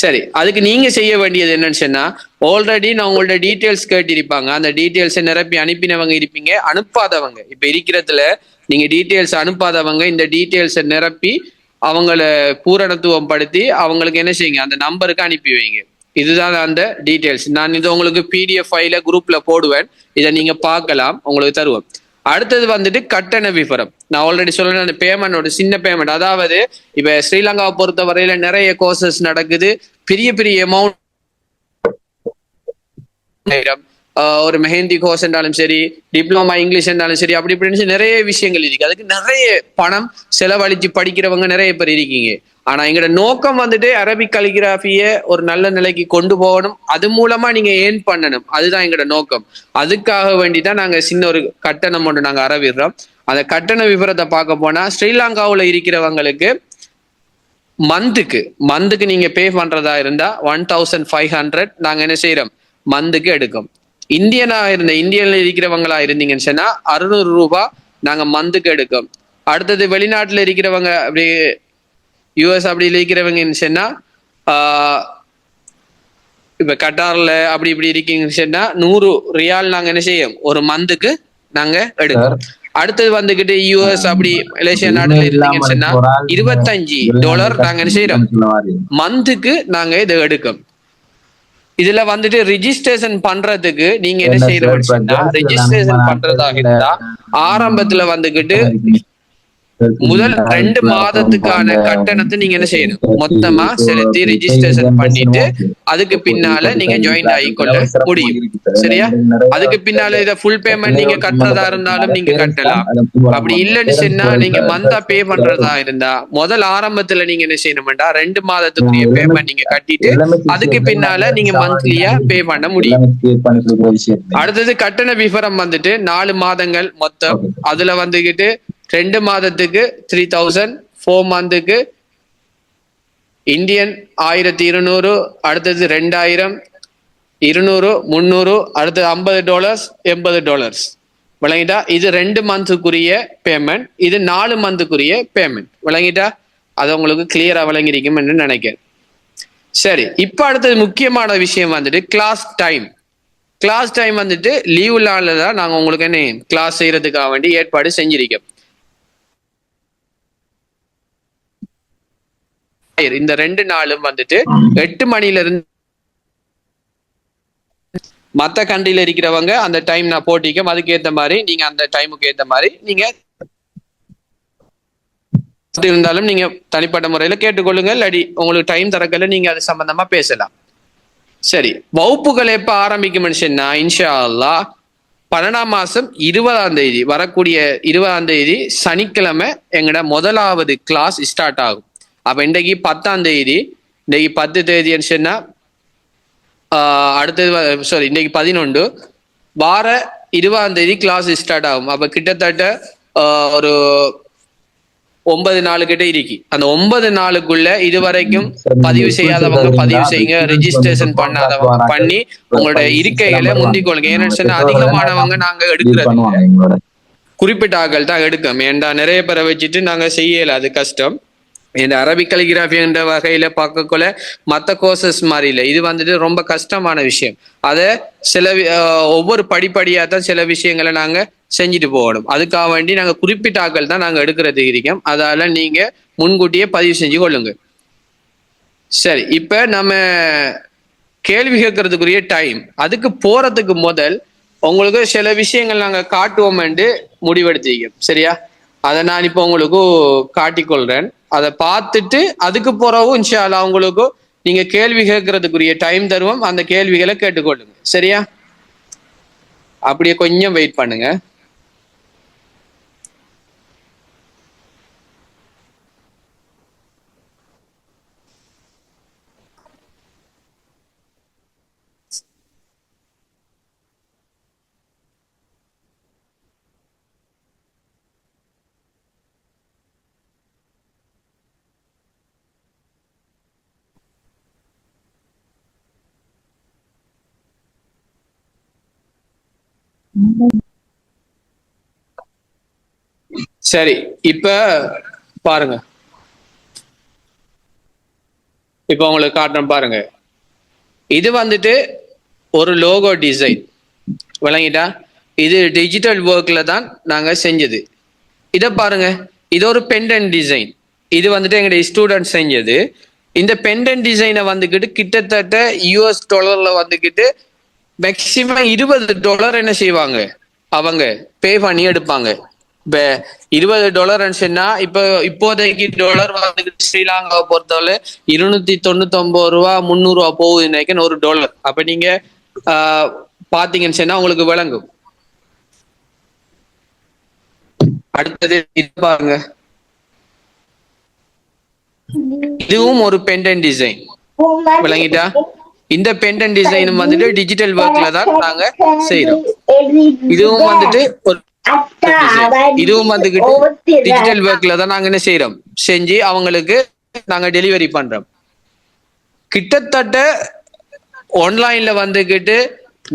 சரி, அதுக்கு நீங்க செய்ய வேண்டியது என்னன்னு சொன்னா, ஆல்ரெடி நான் உங்களோட டீட்டெயில்ஸ் கேட்டிருப்பாங்க. அந்த டீட்டெயில்ஸை நிரப்பி அனுப்பினவங்க இருப்பீங்க. அனுப்பாதவங்க இப்ப இருக்கிறதுல நீங்க டீட்டெயில்ஸ் அனுப்பாதவங்க இந்த டீட்டெயில்ஸை நிரப்பி அவங்கள பூரணத்துவம் படுத்தி அவங்களுக்கு என்ன செய்யுங்க, அந்த நம்பருக்கு அனுப்பி வைங்க. இதுதான் அந்த டீட்டெயில்ஸ். நான் இதை உங்களுக்கு பிடிஎஃப் ஃபைல குரூப்ல போடுவேன். இதை நீங்க பார்க்கலாம், உங்களுக்கு தருவோம். அடுத்தது வந்துட்டு கட்டண விவரம். நான் ஆல்ரெடி சொல்றேன், அந்த பேமெண்டோட சின்ன பேமெண்ட். அதாவது இப்ப ஸ்ரீலங்காவை பொறுத்த வரையில நிறைய கோர்சஸ் நடக்குது. பெரிய பெரிய அமௌண்ட், ஒரு மெஹந்தி கோர்ஸ் என்றாலும் சரி, டிப்ளமா இங்கிலீஷ் என்றாலும் சரி, அப்படி இப்படின்னு நிறைய விஷயங்கள் இருக்கு. அதுக்கு நிறைய பணம் செலவழிச்சு படிக்கிறவங்க நிறைய பேர் இருக்கீங்க. ஆனா எங்களோட நோக்கம் வந்துட்டு அரபிக் கலிகிராஃபிய ஒரு நல்ல நிலைக்கு கொண்டு போகணும். அது மூலமா நீங்க ஏர்ன் பண்ணணும். அதுதான் எங்களோட நோக்கம். அதுக்காக வேண்டிதான் நாங்க சின்ன ஒரு கட்டணம் ஒன்று நாங்க அறவிடுறோம். அந்த கட்டண விவரத்தை பார்க்க போனா ஸ்ரீலங்காவில் இருக்கிறவங்களுக்கு மந்த்துக்கு நீங்க பே பண்றதா இருந்தா 1500 நாங்க என்ன செய்யறோம், மந்த்துக்கு எடுக்கும். இந்தியன்ல இருக்கிறவங்களா இருந்தீங்கன்னு சொன்னா 600 ரூபாய் நாங்க மந்த்துக்கு எடுக்கும். அடுத்தது வெளிநாட்டுல இருக்கிறவங்க அப்படி யூஎஸ் அப்படி இருக்கிறவங்கன்னு சொன்னா இப்ப கட்டார்ல அப்படி இப்படி இருக்கீங்கன்னு சொன்னா 100 ரியால் நாங்க என்ன செய்யும் ஒரு மந்த்துக்கு நாங்க எடுக்கும். அடுத்தது வந்துகிட்டு யூஎஸ் அப்படி மலேசியா நாடுல இருந்தீங்கன்னு சொன்னா $25 நாங்க என்ன செய்யறோம் மந்த்துக்கு நாங்க இதை எடுக்கும். இதுல வந்துட்டு ரிஜிஸ்ட்ரேஷன் பண்றதுக்கு நீங்க என்ன செய்யறோம்னா, ரிஜிஸ்ட்ரேஷன் பண்றதாக இருந்தா ஆரம்பத்துல வந்துகிட்டு முதல் 2 மாதத்துக்கான கட்டணத்தை நீங்க என்ன செய்யணும், மொத்தமா செலுத்தி ரிஜிஸ்ட்ரேஷன் பண்ணிட்டு அதுக்கு பின்னால நீங்க ஜாயின் ஆகிக்கொள்ள முடியும். சரியா? அதுக்கு பின்னால இதை ஃபுல் பேமெண்ட் நீங்க கட்டுறதா இருந்தாலும் நீங்க கட்டலாம். அப்படி இல்லைன்னு சொன்னா நீங்க மந்தா பே பண்றதா இருந்தா முதல் ஆரம்பத்துல நீங்க என்ன செய்யணும்டா 2 மாதத்துக்குரிய பேமெண்ட் நீங்க கட்டிட்டு அதுக்கு பின்னால நீங்க மந்த்லியா பே பண்ண முடியும். அடுத்தது கட்டண விவரம் வந்துட்டு 4 மாதங்கள் மொத்தம். அதுல வந்துகிட்டு 2 மாதத்துக்கு 3000, 4 மந்த்துக்கு இந்தியன் 1200, அடுத்தது 2000, 200, 300, அடுத்தது $50, $80. விளங்கிட்டா? இது 2 மந்த்துக்குரிய பேமெண்ட், இது 4 மந்த்துக்குரிய பேமெண்ட். விளங்கிட்டா? அது உங்களுக்கு கிளியரா விளங்கிருக்கும் என்று நினைக்கிறேன். சரி, இப்ப அடுத்தது முக்கியமான விஷயம் வந்துட்டு கிளாஸ் டைம். கிளாஸ் டைம் வந்துட்டு லீவ் நாள்ல தான் நாங்க உங்களுக்கு என்ன கிளாஸ் செய்யறதுக்காக வேண்டி ஏற்பாடு செஞ்சிருக்கோம். இந்த 2 நாளும் வந்துட்டு 8 மணில இருந்து மத்த கண்ட்ரில இருக்கிறவங்க அந்த டைம் நான் போட்டிக்கும். அதுக்கு ஏத்த மாதிரி நீங்க அந்த டைமுக்கு ஏத்த மாதிரி நீங்க இருந்தாலும் நீங்க தனிப்பட்ட முறையில கேட்டுக்கொள்ளுங்க. இல்லாடி உங்களுக்கு டைம் தரக்கல நீங்க அது சம்பந்தமா பேசலாம். சரி, வகுப்புகள் எப்ப ஆரம்பிக்கும் சொன்னா இன்ஷா அல்லாஹ் 12ஆம் மாசம் 20ஆம் தேதி வரக்கூடிய 20ஆம் தேதி சனிக்கிழமை எங்கட முதலாவது கிளாஸ் ஸ்டார்ட் ஆகும். அப்ப இன்றைக்கு 10ஆம் தேதி, இன்றைக்கு 10 தேதின்னு சொன்னா அடுத்தது சாரி இன்னைக்கு 11 வார 20ஆம் தேதி கிளாஸ் ஸ்டார்ட் ஆகும். அப்ப கிட்டத்தட்ட ஒரு 9 நாலு கிட்ட இருக்கு. அந்த 9 நாளுக்குள்ள இதுவரைக்கும் பதிவு செய்யாதவங்க பதிவு செய்யுங்க, ரெஜிஸ்ட்ரேஷன் பண்ணாதவங்க பண்ணி உங்களுடைய இருக்கைகளை முந்திக்கொள்ளுங்க. ஏன்னு சொன்னா அதிகமானவங்க நாங்க எடுக்கிறது குறிப்பிட்ட ஆக்கள் தான் எடுக்கோம். ஏன்டா நிறைய பேரை வச்சுட்டு நாங்க செய்யல, அது கஷ்டம். இந்த அரபிக் கலிகிராஃபி என்ற வகையில பார்க்கக்குள்ள மற்ற கோர்சஸ் மாதிரி இல்லை, இது வந்துட்டு ரொம்ப கஷ்டமான விஷயம். அதை சில ஒவ்வொரு படிப்படியா தான் சில விஷயங்களை நாங்க செஞ்சுட்டு போகணும். அதுக்காக வேண்டி நாங்க குறிப்பிட்ட ஆக்கள் தான் நாங்க எடுக்கிறதுக்கு இருக்கோம். அதால நீங்க முன்கூட்டியே பதிவு செஞ்சு கொள்ளுங்க. சரி, இப்ப நம்ம கேள்வி கேட்கறதுக்குரிய டைம், அதுக்கு போறதுக்கு முதல் உங்களுக்கு சில விஷயங்கள் நாங்க காட்டுவோம்னு முடிவெடுத்திருக்கோம். சரியா? அதை நான் இப்போ உங்களுக்கு காட்டிக்கொள்றேன். அதை பார்த்துட்டு அதுக்கு பிறகு இன்ஷா அல்லாஹ் உங்களுக்கு நீங்க கேள்வி கேட்கறதுக்குரிய டைம் தருவோம். அந்த கேள்விகளை கேட்டுக்கொள்ளுங்க. சரியா? அப்படியே கொஞ்சம் வெயிட் பண்ணுங்க. சரி, இப்ப பாருங்க. இப்ப உங்களுக்கு காட்டுறேன் பாருங்க. இது வந்துட்டு ஒரு லோகோ டிசைன், விளங்கிட்டா? இது டிஜிட்டல் ஒர்க்ல தான் நாங்க செஞ்சது. இதை பாருங்க, இது ஒரு பெண்டன்ட் டிசைன். இது வந்துட்டு எங்களுடைய ஸ்டூடெண்ட் செஞ்சது. இந்த பெண்டன்ட் டிசைனை வந்துக்கிட்டு கிட்டத்தட்ட US$ வந்துக்கிட்டு மேக்சிமம் $20 என்ன செய்வாங்க அவங்க பே பண்ணி எடுப்பாங்க. இப்ப $20 இப்ப இப்போதைக்கு டாலர் வந்துக்கிட்டு ஸ்ரீலங்காவை பொறுத்தவரை $299 $300 போகுது நினைக்கிறேன் ஒரு டாலர். அப்ப நீங்க பாத்தீங்கன்னு சொன்னா உங்களுக்கு விளங்கும். அடுத்தது இது பாருங்க, இதுவும் ஒரு பெண்டன்ட் டிசைன், விளங்கிட்டா? இந்த பெண்டன்ட் டிசைனும் வந்துட்டு டிஜிட்டல் ஒர்க்ல தான் நாங்க செய்யறோம். இதுவும் வந்துட்டு ஒரு இதுவும் வந்துகிட்டு டிஜிட்டல் ஒர்க்ல தான் நாங்க என்ன செய்யறோம், செஞ்சு அவங்களுக்கு நாங்க டெலிவரி பண்றோம். கிட்டத்தட்ட ஆன்லைன்ல வந்துகிட்டு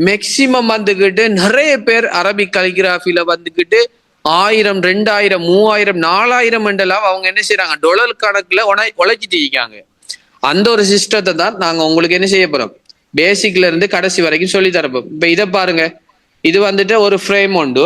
மேக்சிமம் வந்துகிட்டு நிறைய பேர் அரபிக் கலிகிராஃபில வந்துகிட்டு 1000 2000 3000 4000 என்றெல்லாம் அவங்க என்ன செய்யறாங்க, டாலர் கணக்குல உழைச்சிட்டு இருக்காங்க. அந்த ஒரு சிஸ்டத்தை தான் நாங்க உங்களுக்கு என்ன செய்ய போறோம், பேசிக்ல இருந்து கடைசி வரைக்கும் சொல்லி தரப்போம். இப்ப இதை பாருங்க, இது வந்துட்டு ஒரு ஃப்ரேம் உண்டு,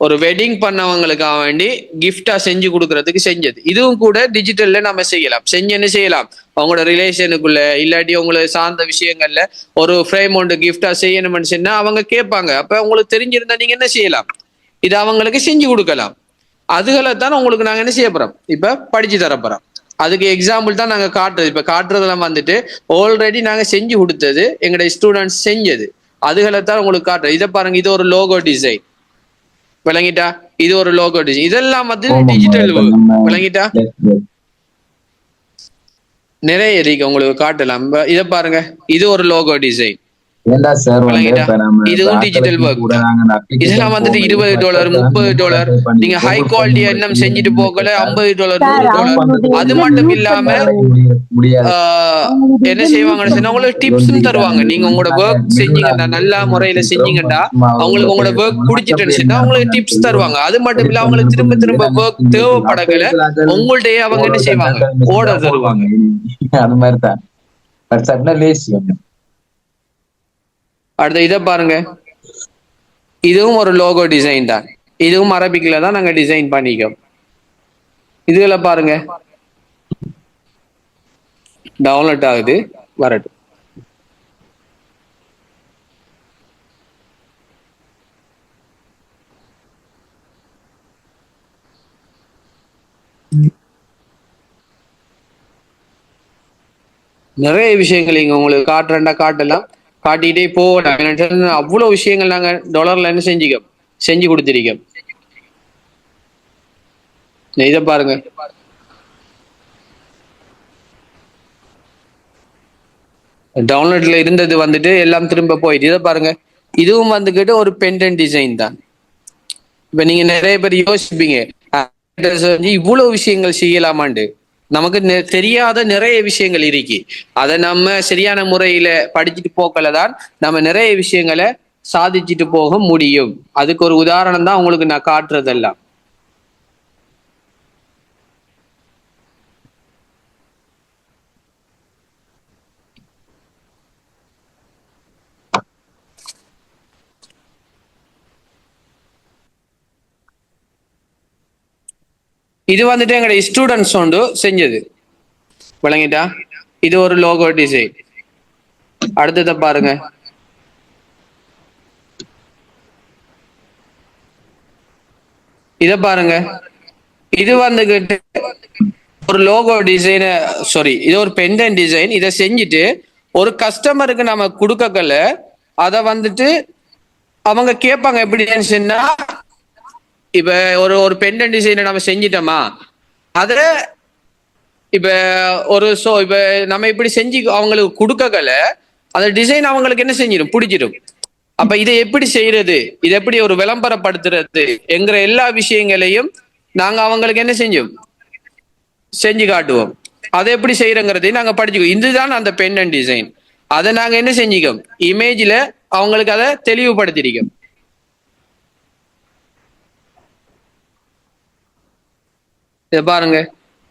ஒரு வெட்டிங் பண்ணவங்களுக்காக வேண்டி கிஃப்டா செஞ்சு கொடுக்கறதுக்கு செஞ்சது. இதுவும் கூட டிஜிட்டல்ல நம்ம செய்யலாம். செஞ்சு என்ன செய்யலாம், அவங்களோட ரிலேஷனுக்குள்ள இல்லாட்டி உங்களை சார்ந்த விஷயங்கள்ல ஒரு ஃப்ரேம் ஒன்று கிஃப்டா செய்யணும்னு சொன்னா அவங்க கேட்பாங்க. அப்ப உங்களுக்கு தெரிஞ்சிருந்தா நீங்க என்ன செய்யலாம், இது அவங்களுக்கு செஞ்சு கொடுக்கலாம். அதுகளை தான் உங்களுக்கு நாங்க என்ன செய்ய போறோம், இப்ப படிச்சு தரப்போறோம். அதுக்கு எக்ஸாம்பிள் தான் நாங்க காட்டுறது. இப்ப காட்டுறதெல்லாம் வந்துட்டு ஆல்ரெடி நாங்க செஞ்சு கொடுத்தது, எங்களுடைய ஸ்டூடெண்ட்ஸ் செஞ்சது. அதுகளை தான் உங்களுக்கு காட்டுறது. இதை பாருங்க, இது ஒரு லோகோ டிசைன், விளங்கிட்டா? இது ஒரு லோகோ டிசைன். இதெல்லாம் வந்து டிஜிட்டல், விளங்கிட்டா? நிறைய இருக்கு, உங்களுக்கு காட்டலாம். இதை பாருங்க, இது ஒரு லோகோ டிசைன், இதுவும் டிஜிட்டல் ஒர்க் தான். இதெல்லாம் வந்துட்டு $20 $30. நீங்க ஹை குவாலிட்டி எண்ணம் செஞ்சுட்டு போகல $50 $100. அது மட்டும் இல்லாம என்ன செய்வாங்கன்னு சொன்னா உங்களுக்கு டிப்ஸும் தருவாங்க. நீங்க உங்களோட ஒர்க் செஞ்சீங்கன்னா, நல்ல முறையில செஞ்சீங்கன்னா, அவங்களுக்கு உங்களோட ஒர்க் பிடிச்சிட்டுன்னு சொன்னா அவங்களுக்கு டிப்ஸ் தருவாங்க. அது மட்டும் இல்ல, அவங்களுக்கு திரும்ப திரும்ப ஒர்க் தேவைப்படல உங்கள்ட்டயே அவங்க என்ன செய்வாங்க, ஆர்டர் தருவாங்க. அது மாதிரிதான். அடுத்த இதை பாருங்க, இதுவும் ஒரு லோகோ டிசைன் தான். இதுவும் அரபிக்ல தான் நாங்க டிசைன் பண்ணிக்கோம். இதுல பாருங்க, டவுன்லோட் ஆகுது, வரட்டும். நிறைய விஷயங்கள் இங்க உங்களுக்கு காட்டுறேன்டா காட்டலாம், காட்டிட்டே போகலாம். அவ்வளவு விஷயங்கள் நாங்க டாலர்ல என்ன செஞ்சு கொடுத்திருக்கோம். இதை பாருங்க, டவுன்லோட்ல இருந்தது வந்துட்டு எல்லாம் திரும்ப போயிட்டு இதை பாருங்க. இதுவும் வந்துகிட்டு ஒரு பென்டன் டிசைன் தான். இப்ப நீங்க நிறைய பேர் யோசிப்பீங்க இவ்வளவு விஷயங்கள் செய்யலாமாண்டு. நமக்கு தெரியாத நிறைய விஷயங்கள் இருக்கு. அதை நம்ம சரியான முறையில படிச்சுட்டு போக்கல தான் நம்ம நிறைய விஷயங்களை சாதிச்சுட்டு போக முடியும். அதுக்கு ஒரு உதாரணம் தான் உங்களுக்கு நான் காட்டுறதெல்லாம். இது வந்துட்டு எங்களுடைய ஸ்டூடெண்ட்ஸ் ஒன்று செஞ்சது, விளங்கிட்டா? இது ஒரு லோகோ டிசைன். அடுத்ததை பாருங்க. இத பாருங்க. இது வந்துகிட்டு ஒரு லோகோ டிசைன், சாரி, இது ஒரு பெண்டன் டிசைன். இதை செஞ்சுட்டு ஒரு கஸ்டமருக்கு நம்ம கொடுக்கல, அதை வந்துட்டு அவங்க கேட்பாங்க எப்படின்னு சொன்னா, இப்ப ஒரு ஒரு பெண்டன் டிசைனை நம்ம செஞ்சிட்டோமா, அத இப்ப இப்ப நம்ம இப்படி செஞ்சு அவங்களுக்கு கொடுக்கல, அந்த டிசைன் அவங்களுக்கு என்ன செஞ்சிடும், பிடிச்சிடும். அப்ப இதை எப்படி செய்யறது, இதை எப்படி ஒரு விளம்பரப்படுத்துறது என்கிற எல்லா விஷயங்களையும் நாங்க அவங்களுக்கு என்ன செஞ்சு காட்டுவோம். அதை எப்படி செய்யறங்கிறதையும் நாங்க படிச்சுக்கோம். இதுதான் அந்த பெண்டன் டிசைன். அதை நாங்க என்ன செஞ்சுக்கோம், இமேஜ்ல அவங்களுக்கு அதை தெளிவுபடுத்திருக்கோம். இதை பாருங்க,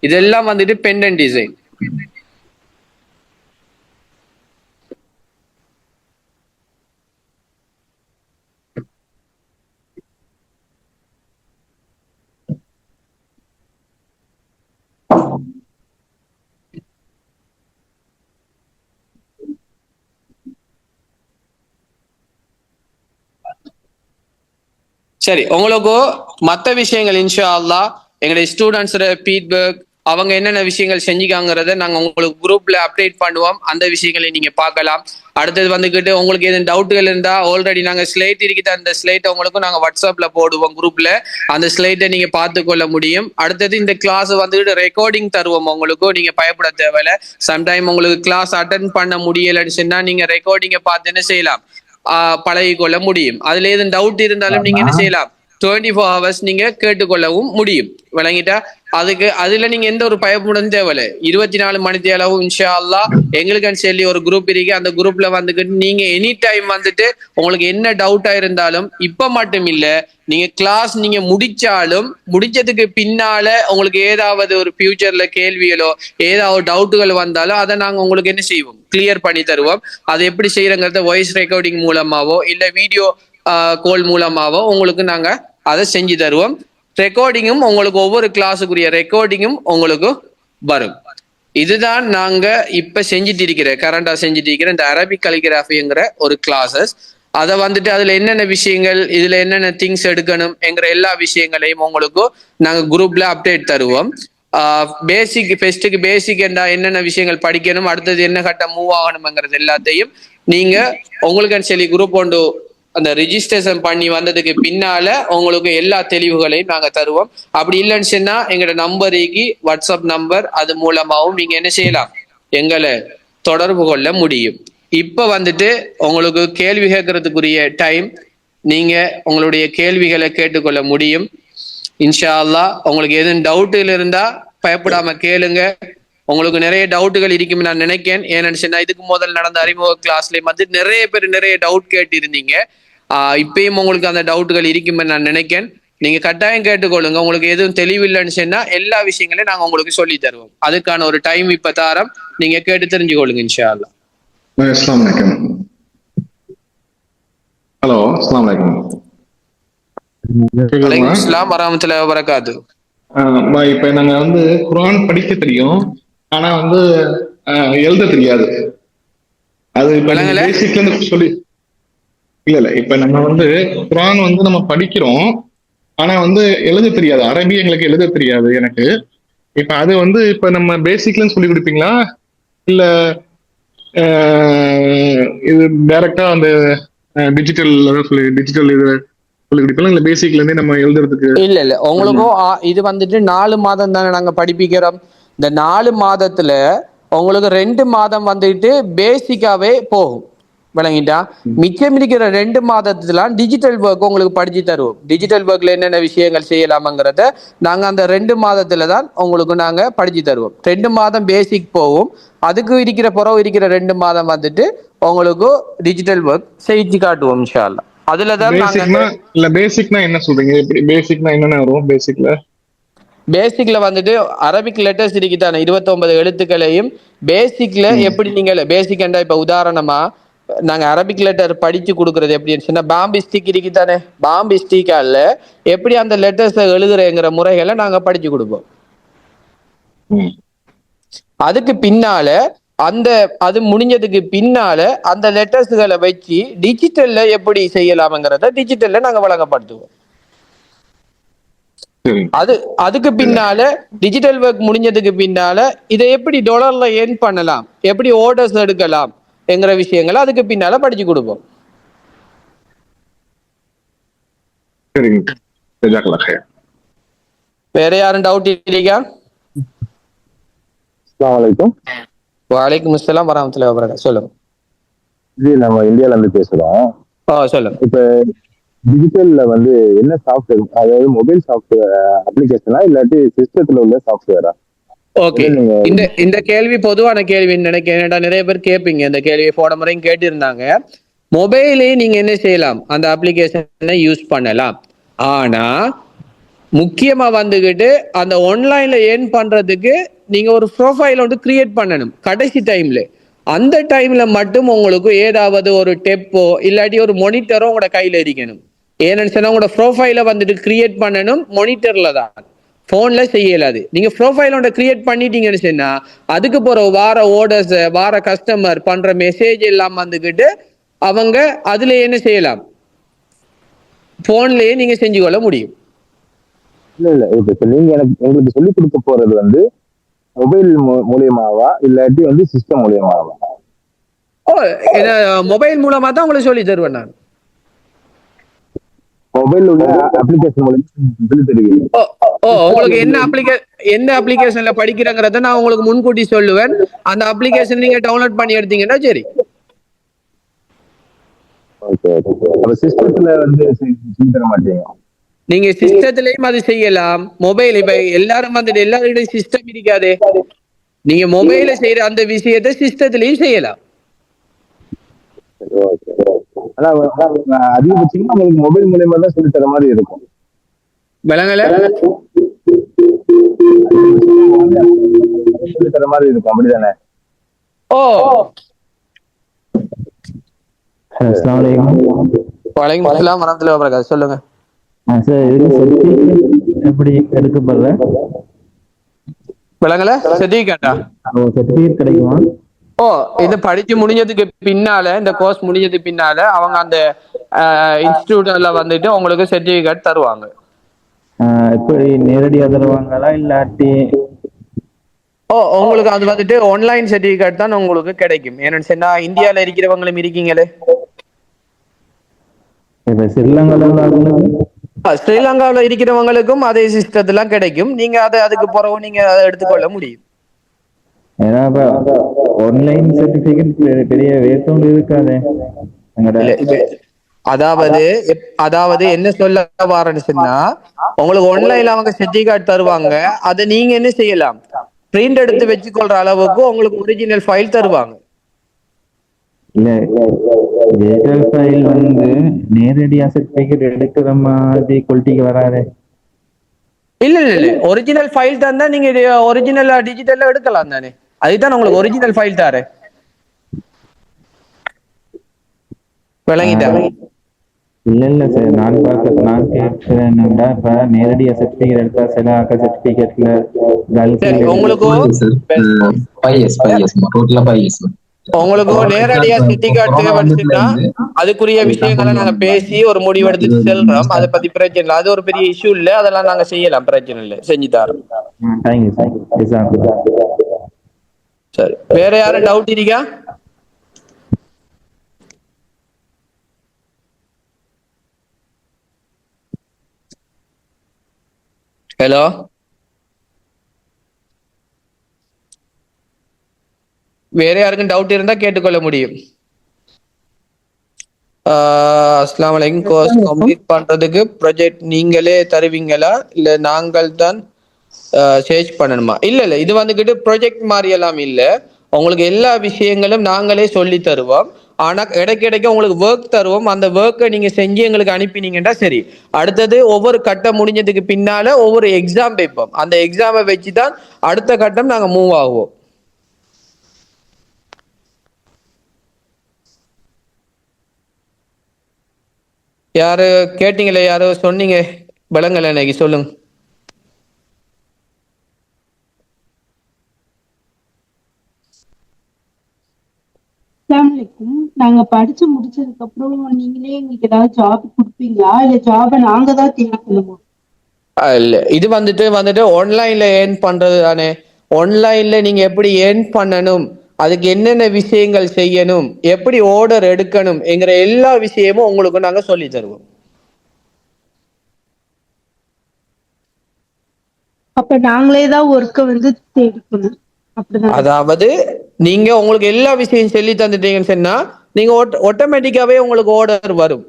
இதெல்லாம் வந்துட்டு பெண்டன் டிசைன். சரி, உங்களுக்கு மற்ற விஷயங்கள் இன்ஷா அல்லாஹ் எங்களுடைய ஸ்டூடெண்ட்ஸோட ஃபீட்பேக், அவங்க என்னென்ன விஷயங்கள் செஞ்சுக்காங்கிறத நாங்க உங்களுக்கு குரூப்ல அப்டேட் பண்ணுவோம். அந்த விஷயங்களை நீங்க பார்க்கலாம். அடுத்தது வந்துகிட்டு உங்களுக்கு எதுவும் டவுட்டுகள் இருந்தா ஆல்ரெடி நாங்க ஸ்லைட் இருக்குது, அந்த ஸ்லைட்டை உங்களுக்கு நாங்க வாட்ஸ்அப்ல போடுவோம் குரூப்ல. அந்த ஸ்லைட்டை நீங்க பார்த்து கொள்ள முடியும். அடுத்தது இந்த கிளாஸ் வந்துட்டு ரெக்கார்டிங் தருவோம் உங்களுக்கு, நீங்க பயப்பட தேவையில்ல. சம்டைம் உங்களுக்கு கிளாஸ் அட்டன் பண்ண முடியலன்னு சொன்னா நீங்க ரெக்கார்டிங்கை பார்த்து என்ன செய்யலாம், பழகி கொள்ள முடியும். அதுல எதுவும் டவுட் இருந்தாலும் நீங்க என்ன செய்யலாம், 24 hours நீங்க கேட்டுக்கொள்ளவும் முடியும். விளங்கிட்டா? அதுல நீங்க எந்த ஒரு பயப்படும் தேவையில்லை. 24 மணி தேளவும் இன்ஷா அல்லாஹ் எங்களுக்குன்னு சொல்லி ஒரு குரூப் இருக்கு. அந்த குரூப்ல வந்துகிட்டு நீங்க எனி டைம் வந்துட்டு உங்களுக்கு என்ன டவுட்டா இருந்தாலும், இப்ப மட்டும் இல்ல, நீங்க கிளாஸ் நீங்க முடிச்சதுக்கு பின்னால உங்களுக்கு ஏதாவது ஒரு ஃபியூச்சர்ல கேள்விகளோ ஏதாவது டவுட்டுகள் வந்தாலும் அதை நாங்க உங்களுக்கு என்ன செய்வோம், கிளியர் பண்ணி தருவோம். அதை எப்படி செய்யறங்கிறத வாய்ஸ் ரெக்கார்டிங் மூலமாவோ இல்ல வீடியோ கால் மூலமாவோ உங்களுக்கு நாங்க அதை செஞ்சு தருவோம். ரெக்கார்டிங்கும் உங்களுக்கு ஒவ்வொரு கிளாஸுக்குரிய ரெக்கார்டிங்கும் உங்களுக்கு வரும். இதுதான் நாங்க இப்ப கரண்டா செஞ்சுட்டு இருக்கிற இந்த அரபிக் கலிகிராஃபிங்கிற ஒரு கிளாஸஸ். அதை வந்துட்டு அதுல என்னென்ன விஷயங்கள், இதுல என்னென்ன திங்ஸ் எடுக்கணும் என்கிற எல்லா விஷயங்களையும் உங்களுக்கு நாங்க குரூப்ல அப்டேட் தருவோம். ஃபெஸ்ட்டுக்கு பேசிக் என்னென்ன விஷயங்கள் படிக்கணும், அடுத்தது என்ன கட்டம் மூவ் ஆகணும்ங்கிறது எல்லாத்தையும் நீங்க உங்களுக்கு சொல்லி குரூப் ஒன்று அந்த ரிஜிஸ்ட்ரேஷன் பண்ணி வந்ததுக்கு பின்னால உங்களுக்கு எல்லா தெளிவுகளையும் நாங்க தருவோம். அப்படி இல்லைன்னு சொன்னா எங்களோட நம்பருக்கு வாட்ஸ்அப் நம்பர், அது மூலமாகவும் நீங்க என்ன செய்யலாம், எங்களை தொடர்பு கொள்ள முடியும். இப்ப வந்துட்டு உங்களுக்கு கேள்வி கேட்கறதுக்குரிய டைம், நீங்க உங்களுடைய கேள்விகளை கேட்டுக்கொள்ள முடியும். இன்ஷா அல்லாஹ் உங்களுக்கு எதுவும் டவுட்டுகள் இருந்தா பயப்படாம கேளுங்க. உங்களுக்கு நிறைய டவுட்டுகள் இருக்கும் நான் நினைக்கிறேன். ஏன்னு சொன்னா இதுக்கு முதல் நடந்த அறிமுக கிளாஸ்ல வந்து நிறைய பேர் நிறைய டவுட் கேட்டு இருந்தீங்க. இப்பயும் உங்களுக்கு அந்த டவுட்டுகள் இருக்குமே நான் நினைக்கிறேன். நீங்க கட்டாயம் கேட்டுக்கொள்ளுங்க. உங்களுக்கு எதுவும் தெளிவில்லைன்னு சொன்னா எல்லா விஷயங்களையும் நாங்க உங்களுக்கு சொல்லி தருவோம். அதுக்கான ஒரு டைம் இப்ப தாரம், நீங்க கேட்டு தெரிஞ்சுக்கொள்ளுங்க இன்ஷா அல்லாஹ். அஸ்ஸலாமு அலைக்கும். ஹலோ, அஸ்ஸலாமு அலைக்கும். வலைக்கும் அஸ்ஸலாம் வரஹ்மத்துல்லாஹி வபரகாத்துஹு. இப்ப நாங்க வந்து குர்ஆன் படிக்க தெரியும், ஆனா வந்து எழுத தெரியாது. அது இப்ப பேசிக்ல இருந்து சொல்லி இல்ல இப்ப நம்ம வந்து குர்ஆன் வந்து நம்ம படிக்கிறோம், ஆனா வந்து எழுத தெரியாது. அரபி எங்களுக்கு எழுத தெரியாது எனக்கு. இப்ப அது வந்து இப்ப நம்ம பேசிக்ல சொல்லி கொடுப்பீங்களா, இல்ல இது டைரக்டா அந்த டிஜிட்டல் இது சொல்லி கொடுப்பீங்களா, இல்ல பேசிக்ல இருந்தே நம்ம எழுதுறதுக்கு? இல்ல உங்களுக்கும் இது வந்துட்டு 4 மாதம் தானே நாங்க படிப்பிக்கிறோம். இந்த 4 மாதத்துல உங்களுக்கு 2 மாதம் வந்துட்டு பேசிக்காவே போகும். விளங்கிட்டா? மிச்சம் இருக்கிற 2 மாதத்துல டிஜிட்டல் ஒர்க் உங்களுக்கு படிச்சு தருவோம். டிஜிட்டல் ஒர்க்ல என்னென்ன விஷயங்கள் செய்யலாமங்கிறத நாங்க அந்த 2 மாதத்துல தான் உங்களுக்கு நாங்க படிச்சு தருவோம். 2 மாதம் பேசிக் போகும். அதுக்கு இருக்கிற புறவு இருக்கிற 2 மாதம் வந்துட்டு உங்களுக்கு டிஜிட்டல் ஒர்க் செஞ்சு காட்டுவோம் இன்ஷா அல்லாஹ். அதுலதான் நாங்க பேசிக்னா இல்ல பேசிக்னா என்ன சொல்றீங்க? எப்படி பேசிக்னா என்னென்ன வரும் பேசிக்ல? பேசிக்ல வந்துட்டு அரபிக் லெட்டர்ஸ் இருக்குதானே 29 எழுத்துக்களையும் பேசிக்ல எப்படி நீங்க பேசிக் என்றா இப்ப உதாரணமா நாங்க அரபிக் லெட்டர் படிச்சு கொடுக்கறது எப்படின்னு சொன்னா பாம்பு ஸ்டிக் இருக்குதானே பாம்பு ஸ்டிக்கால எப்படி அந்த லெட்டர்ஸை எழுதுறேங்கிற முறைகளை நாங்க படிச்சு கொடுப்போம். ம். அதுக்கு பின்னால அந்த அது முடிஞ்சதுக்கு பின்னால அந்த லெட்டர்ஸ்களை வச்சு டிஜிட்டல்ல எப்படி செய்யலாம்ங்கிறத டிஜிட்டல்ல நாங்க வழங்கப்படுத்துவோம். சரி அதுக்கு பின்னால டிஜிட்டல் ஒர்க் முடிஞ்சதுக்கு பின்னால இதை எப்படி டாலர்ல ஏர்ன் பண்ணலாம், எப்படி ஆர்டர்ஸ் எடுக்கலாம் என்கிற விஷயங்களை அதுக்கு பின்னால படிச்சு கொடுப்போம். சரிங்க. ஜஸாக்கல்லாஹ் ஹைர். வேற யாரும் டவுட் இல்லையா? அஸ்ஸலாமு அலைக்கும். வலைக்கும் அஸ்ஸலாம் வரஹ்மத்துல்லாஹி வபரகாத்துஹு. சொல்லுங்க. இது நம்ம இந்தியால இருந்து பேசுறோம். சொல்லுங்க. இப்ப டிஜிட்டல்ல வந்து என்ன சாஃப்ட்வேர், அதாவது மொபைல் சாஃப்ட்வேர் அப்ளிகேஷனா இல்லாட்டி சிஸ்டத்துல உள்ள சாஃப்ட்வேரா? ஓகே, நீங்க இந்த கேள்வி பொதுவான கேள்வின்னு நினைக்கிறேன். ஏன்னா நிறைய பேர் கேட்பீங்க இந்த கேள்வியை, போன முறையும் கேட்டிருந்தாங்க. மொபைலே நீங்க என்ன செய்யலாம், அந்த அப்ளிகேஷனை யூஸ் பண்ணலாம். ஆனா முக்கியமா வந்துகிட்டு அந்த ஆன்லைன்ல ஏர்ன் பண்றதுக்கு நீங்க ஒரு ப்ரொஃபைல் வந்து கிரியேட் பண்ணணும் கடைசி டைம்ல. அந்த டைம்ல மட்டும் உங்களுக்கு ஏதாவது ஒரு டெப்போ இல்லாட்டி ஒரு மானிட்டரோ உங்களோட கையில இருக்கணும். ஏன்னு சொன்னா உங்களோட ப்ரொஃபைலை வந்துட்டு கிரியேட் பண்ணணும் மானிட்டர்ல தான், போன்ல செய்யலாது. நீங்க ப்ரொஃபைல் ஒன்று கிரியேட் பண்ணிட்டீங்கன்னு சொன்னா அதுக்கு போற வார ஓர்டர்ஸ் வார கஸ்டமர் பண்ற மெசேஜ் எல்லாம் வந்துகிட்டு அவங்க அதுல என்ன செய்யலாம், போன்லயே நீங்க செஞ்சு கொள்ள முடியும். இல்ல இப்ப நீங்க உங்களுக்கு சொல்லி கொடுக்க போறது வந்து மொபைல் மூலியமாவா இல்லாட்டி வந்து சிஸ்டம் மூலியமாவா? மொபைல் மூலமா தான் உங்களுக்கு சொல்லி தருவேன் நான். மொபைல் உள்ள அப்ளிகேஷன் மூலியமா சொல்லி தருவீங்க? உங்களுக்கு என்ன அப்ளிகேஷன்ல படிக்கிறங்கிறத நான் உங்களுக்கு முன்கூட்டி சொல்லுவேன். அந்த அப்ளிகேஷன் நீங்க டவுன்லோட் பண்ணி எடுத்தீங்கன்னா சரி. ஓகே. அப்ப சிஸ்டத்துல வந்து சொல்லி தர மாட்டீங்க? நீங்க சிஸ்டத்திலையும் அது செய்யலாம். மொபைல் இப்ப எல்லாரும் வந்துட்டு எல்லாருடைய சிஸ்டம் இருக்காது. நீங்க மொபைல செய்யற அந்த விஷயத்தை சிஸ்டத்திலையும் செய்யலாம். ஆனா அதிகபட்சமா உங்களுக்கு மொபைல் மூலியமா தான் சொல்லி தர மாதிரி இருக்கும். விலங்கல சொல்லி தர மாதிரி இருக்கும், அப்படிதானே? அஸ்ஸலாமு அலைக்கும் வரஹ்மத்துல்லாஹி வபரகாத்துஹு. சொல்லுங்க சார். இதுக்கு சர்டிஃபிகேட் எப்படி எடுக்கப்படுற? விலங்கல சர்டிஃபிகேட்டா? சர்டிஃபிகேட் கிடைக்குமா? இது படிச்சு முடிஞ்சதுக்கு பின்னால, இந்த கோர்ஸ் முடிஞ்சதுக்கு பின்னால அவங்க அந்த இன்ஸ்டிடியூட்ல வந்துட்டு உங்களுக்கு சர்டிஃபிகேட் தருவாங்க. எப்படி நேரடியா தருவாங்களா இல்லாட்டி? உங்களுக்கு அது வந்துட்டு ஆன்லைன் சர்டிஃபிகேட் தான் உங்களுக்கு கிடைக்கும். ஏன்னு சொன்னா இந்தியால இருக்கிறவங்களும் இருக்கீங்களே. இப்ப ஸ்ரீலங்காவில் இருக்கிறவங்களுக்கும் அதே சிஸ்டத்துல கிடைக்கும். நீங்க அதுக்கு பிறகு நீங்க அதை எடுத்துக்கொள்ள முடியும். ஏன்னா ஆன்லைன் சர்டிஃபிகேட் பெரிய வேத்தம் இருக்காது. அதாவது என்ன சொல்ல வரேன்னு சொன்னா, உங்களுக்கு ஆன்லைன்ல அவங்க சர்டிஃபிகேட் தருவாங்க. அதை நீங்க என்ன செய்யலாம், பிரிண்ட் எடுத்து வச்சுக்கொள்ற அளவுக்கு உங்களுக்கு ஒரிஜினல் ஃபைல் தருவாங்க. இல்ல டிஜிட்டல் ஃபைல் வந்து நேரடியா சர்டிஃபிகேட் எடுக்கிற மாதிரி குவாலிட்டிக்கு வராது. இல்ல ஒரிஜினல் ஃபைல் தந்தா நீங்க ஒரிஜினல் டிஜிட்டல்ல எடுக்கலாம் தானே. அதுதான் உங்களுக்கு ஒரிஜினல் ஃபைல் தாரு. விளங்கிட்டா? இல்ல சார், நான் கேட்கிறேன்டா, இப்ப நேரடியா சர்டிஃபிகேட் எடுத்தா சில சர்டிஃபிகேட்ல உங்களுக்கு நேரடியா சர்டிஃபிகேட் தேவைப்படுச்சுன்னா அதுக்குரிய விஷயங்களை நாங்க பேசி ஒரு முடிவு எடுத்துட்டு செல்றோம். அதை பத்தி பிரச்சனை இல்லை, அது ஒரு பெரிய இஷ்யூ இல்ல. அதெல்லாம் நாங்க செய்யலாம், பிரச்சனை இல்லை, செஞ்சு தரோம். சரி, வேற யாரும் டவுட் இருக்கா? ஹலோ வேற யாருக்கும் டவுட் இருந்தா கேட்டுக்கொள்ள முடியும். அஸ்ஸலாமு அலைக்கும். கோர்ஸ் கம்ப்ளீட் பண்றதுக்கு ப்ராஜெக்ட் நீங்களே தருவீங்களா இல்ல நாங்கள் தான் சர்ச் பண்ணணுமா? இல்ல இது வந்துகிட்டு ப்ராஜெக்ட் மாதிரி எல்லாம் இல்ல. உங்களுக்கு எல்லா விஷயங்களும் நாங்களே சொல்லி தருவோம். ஆனா இடைக்கிடைக்க உங்களுக்கு ஒர்க் தருவோம். அந்த ஒர்க்கை நீங்க செஞ்சு எங்களுக்கு அனுப்பினீங்கன்னா சரி. அடுத்தது ஒவ்வொரு கட்டம் முடிஞ்சதுக்கு பின்னால ஒவ்வொரு எக்ஸாம் வைப்போம். அந்த எக்ஸாமை வச்சுதான் அடுத்த கட்டம் நாங்க மூவ் ஆகுவோம். யாரு கேட்டீங்களே, யாரோ சொன்னீங்க விளங்கல இன்னைக்கு, சொல்லுங்க. அஸ்ஸலாமு நாங்க படிச்சு முடிச்சதுக்கு அப்புறம் நீங்களே எங்களுக்கு ஏதாவது ஜாப் கொடுப்பீங்களா இல்ல ஜாப நாங்க தான் தேடிக்கணுமா? இல்ல இது வந்துட்டு ஆன்லைன்ல ஏர்ன் பண்றது தானே. ஆன்லைன்ல நீங்க எப்படி ஏர்ன் பண்ணணும், அதுக்கு என்னென்ன விஷயங்கள் செய்யணும், எப்படி ஆர்டர் எடுக்கணும் என்கிற எல்லா விஷயமும் உங்களுக்கு நாங்க சொல்லி தருவோம். அப்ப நாங்களே தான் ஒர்க்கை தேடிக்கணும் அப்படிதான்? அதாவது நீங்க உங்களுக்கு எல்லா விஷயம் சொல்லி தந்துட்டீங்கன்னு சொன்னா நீங்க ஆட்டோமேட்டிக்காவே உங்களுக்கு ஆர்டர் வரும்.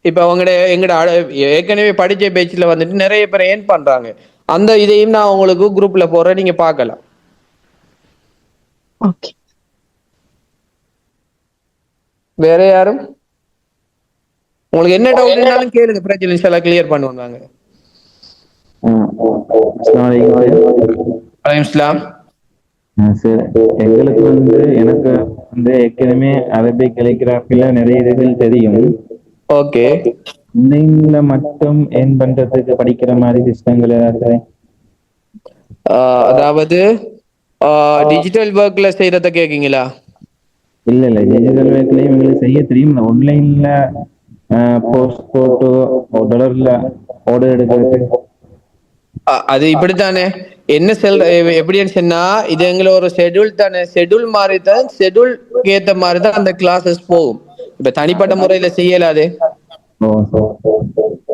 இப்ப எங்கட ஏற்கனவே படிச்ச பேச்சுல வந்துட்டு நிறைய பேர் ஏர்ன் பண்றாங்க. அந்த இதையும் நான் உங்களுக்கு குரூப்ல போறேன், நீங்க பார்க்கலாம். ஓகே. வேற யாரும் உங்களுக்கு என்ன டவுட் இருந்தாலும் கேளுங்க, பிரச்சனை இன்ஷால்லா கிளியர் பண்ணுவோம் நாங்க. அலைஹிஸ்ஸலாம். சார் எங்களுக்கு எனக்கு ஏற்கனவே அரபிக் கலிகிராஃபில நிறைய இதுகள் தெரியும். ஓகே. ஆன்லைன்ல மட்டும் ஏர்ன் பண்றதுக்கு படிக்கிற மாதிரி சிஸ்டங்கள் ஏதாவது? அதாவது டிஜிட்டல் ஒர்க்ல செய்யறத கேக்கீங்களா? இல்ல டிஜிட்டல் ஒர்க்லயும் எங்களுக்கு செய்ய தெரியும். ஆன்லைன்ல போஸ்ட் போட்டு டாலர்ல ஆர்டர் எடுக்கிறது அது இப்படித்தானே. என்ன எப்படின்னு சொன்னா இது எங்களை ஒரு ஷெட்யூல் தானே. ஷெட்யூல் மாதிரி தான், ஷெட்யூல் ஏத்த மாதிரி தான் அந்த கிளாஸஸ் போகும். இப்ப தனிப்பட்ட முறையில செய்யலாது,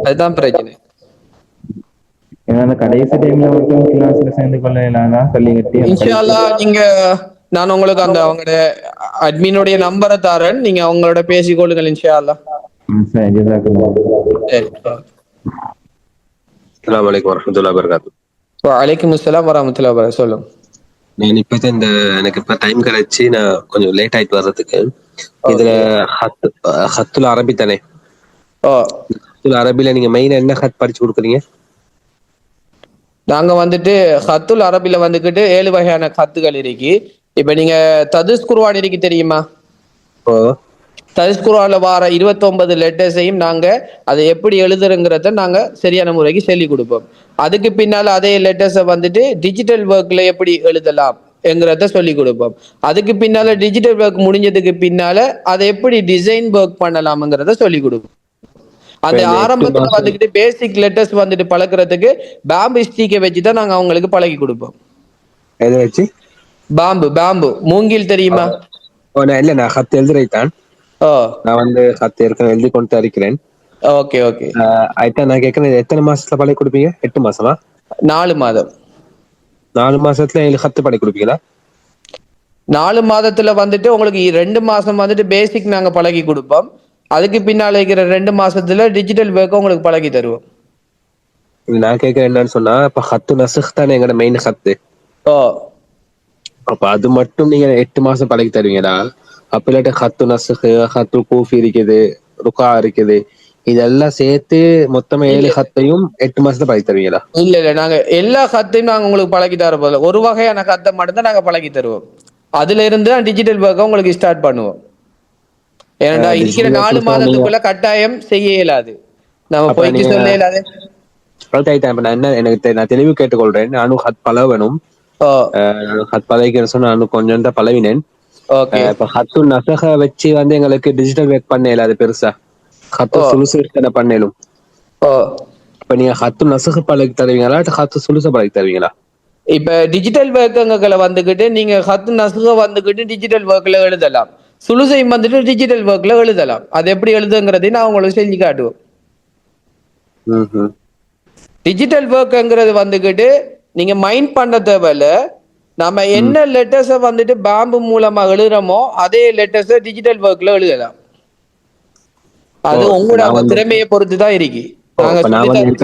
அதுதான் பிரச்சனை. கடைசி டைம்ல மட்டும் கிளாஸ்ல சேர்ந்து கொள்ளலாம் சொல்லி கட்டி. இன்ஷா அல்லாஹ் நீங்க, நான் உங்களுக்கு அந்த அவங்களோட அட்மினுடைய நம்பரை தரேன், நீங்க அவங்களோட பேசிக்கொள்ளுங்கள் இன்ஷா அல்லாஹ். சரி. அஸ்ஸலாமு அலைக்கும் வரஹ்மத்துல்லாஹி வபரகாத்துஹு. வலைக்கும் அஸ்ஸலாம் வரஹ்மத்துல்லாஹி வபரகாத்துஹு. சொல்லுங்க. நான் இப்பதான் எனக்கு இப்ப டைம் கிடைச்சு நான் கொஞ்சம் லேட் ஆயிட்டு வர்றதுக்கு. இதுல ஹத்துல் அரபி தானே? ஹத்துல் அரபில நீங்க மெயினா என்ன ஹத் படிச்சு கொடுக்குறீங்க? நாங்க ஹத்துல் அரபில வந்துகிட்டு 7 வகையான ஹத்துகள் இருக்கு. இப்ப நீங்க ததுஸ் குர்ஆன் இருக்கு தெரியுமா? ததுஸ் குர்ஆன்ல வார 29 லெட்டர்ஸையும் நாங்க அதை எப்படி எழுதுறங்கிறத நாங்க சரியான முறைக்கு சொல்லி கொடுப்போம். அதுக்கு பின்னால அதே லெட்டர்ஸை டிஜிட்டல் ஒர்க்ல எப்படி எழுதலாம் என்கிறத சொல்லி கொடுப்போம். அதுக்கு பின்னால டிஜிட்டல் ஒர்க் முடிஞ்சதுக்கு பின்னால அதை எப்படி டிசைன் ஒர்க் பண்ணலாம்ங்கிறத சொல்லி கொடுப்போம். அந்த ஆரம்பத்துல பேசிக் லெட்டர்ஸ் பழக்கிறதுக்கு பாம்பு ஸ்டிக்கை வச்சுதான் நாங்க அவங்களுக்கு பழகி கொடுப்போம். எதை வச்சு? பாம்பு மூங்கில் தெரியுமா? இல்ல, நான் ஹத் எழுதுறேன். நான் ஹத் ஏற்கனவே எழுதி கொண்டு இருக்கிறேன். ஓகே. நான் கேட்கறேன், எத்தனை மாசத்துல பழகி கொடுப்பீங்க? 8 மாசமா? 4 மாதம். 4 மாசத்துல ஹத்து பழகி கொடுப்பீங்களா? 4 மாதத்துல உங்களுக்கு 2 மாசம் பேசிக் நாங்க பழகி கொடுப்போம். அதுக்கு பின்னால இருக்கிற 2 மாசத்துல டிஜிட்டல் ஒர்க் உங்களுக்கு பழகி தருவோம். நான் கேட்க என்னன்னு சொன்னா, இப்ப ஹத்து நசுக் தானே எங்கட மெயின் ஹத்து. அப்ப அது மட்டும் நீங்க 8 மாசம் பழகி தருவீங்களா? அப்ப இல்லாட்ட ஹத்து நசுக், ஹத்து கூஃபி இருக்குது, ருகா இருக்குது, இதெல்லாம் சேர்த்து மொத்தமா 7 ஹத்தையும் 8 மாசத்துல பழகி தருவீங்களா? இல்ல நாங்க எல்லா ஹத்தையும் நாங்க உங்களுக்கு பழகி தர போல, ஒரு வகையான ஹத்தை மட்டும் தான் நாங்க பழகி தருவோம். அதுல இருந்து தான் டிஜிட்டல் ஒர்க்கை உங்களுக்கு ஸ்டார்ட் பண்ணுவோம். ஏன்னா இருக்கிற 4 மாதத்துக்குள்ள கட்டாயம் செய்ய இயலாது, நம்ம போய்க்கு சொல்ல இயலாது. நான் தெளிவு கேட்டுக்கொள்றேன். நானும் ஹத் பழகணும். ஹத் பழகிக்கிறேன் சொன்னா நானும் கொஞ்சம் தான் பழகினேன். இப்ப ஹத்து நசக வச்சு எங்களுக்கு டிஜிட்டல் ஒர்க் பண்ண இயலாது பெருசா. ஹத்து சுலுசு பண்ணலும். இப்ப நீங்க ஹத்து நசக பழகி தருவீங்களா, ஹத்து சுலுச பழகி தருவீங்களா? இப்ப டிஜிட்டல் ஒர்க்குங்களை நீங்க ஹத்து நசுக டிஜிட்டல் ஒர்க்ல எழுதலாம், சுலுசையும் டிஜிட்டல் ஒர்க்ல எழுதலாம். அது எப்படி எழுதுங்கிறதையும் நான் உங்களுக்கு செஞ்சு காட்டுவோம். டிஜிட்டல் ஒர்க்ங்கிறது நீங்க மைண்ட் பண்ண தேவையில்ல, நம்ம என்ன லெட்டர்ஸை வந்துட்டு பாம்பு மூலமா எழுதுறோமோ அதே லெட்டர்ஸை டிஜிட்டல் ஒர்க்ல எழுதலாம். அது உங்களோட திறமையை பொறுத்து தான் இருக்கு. நாங்க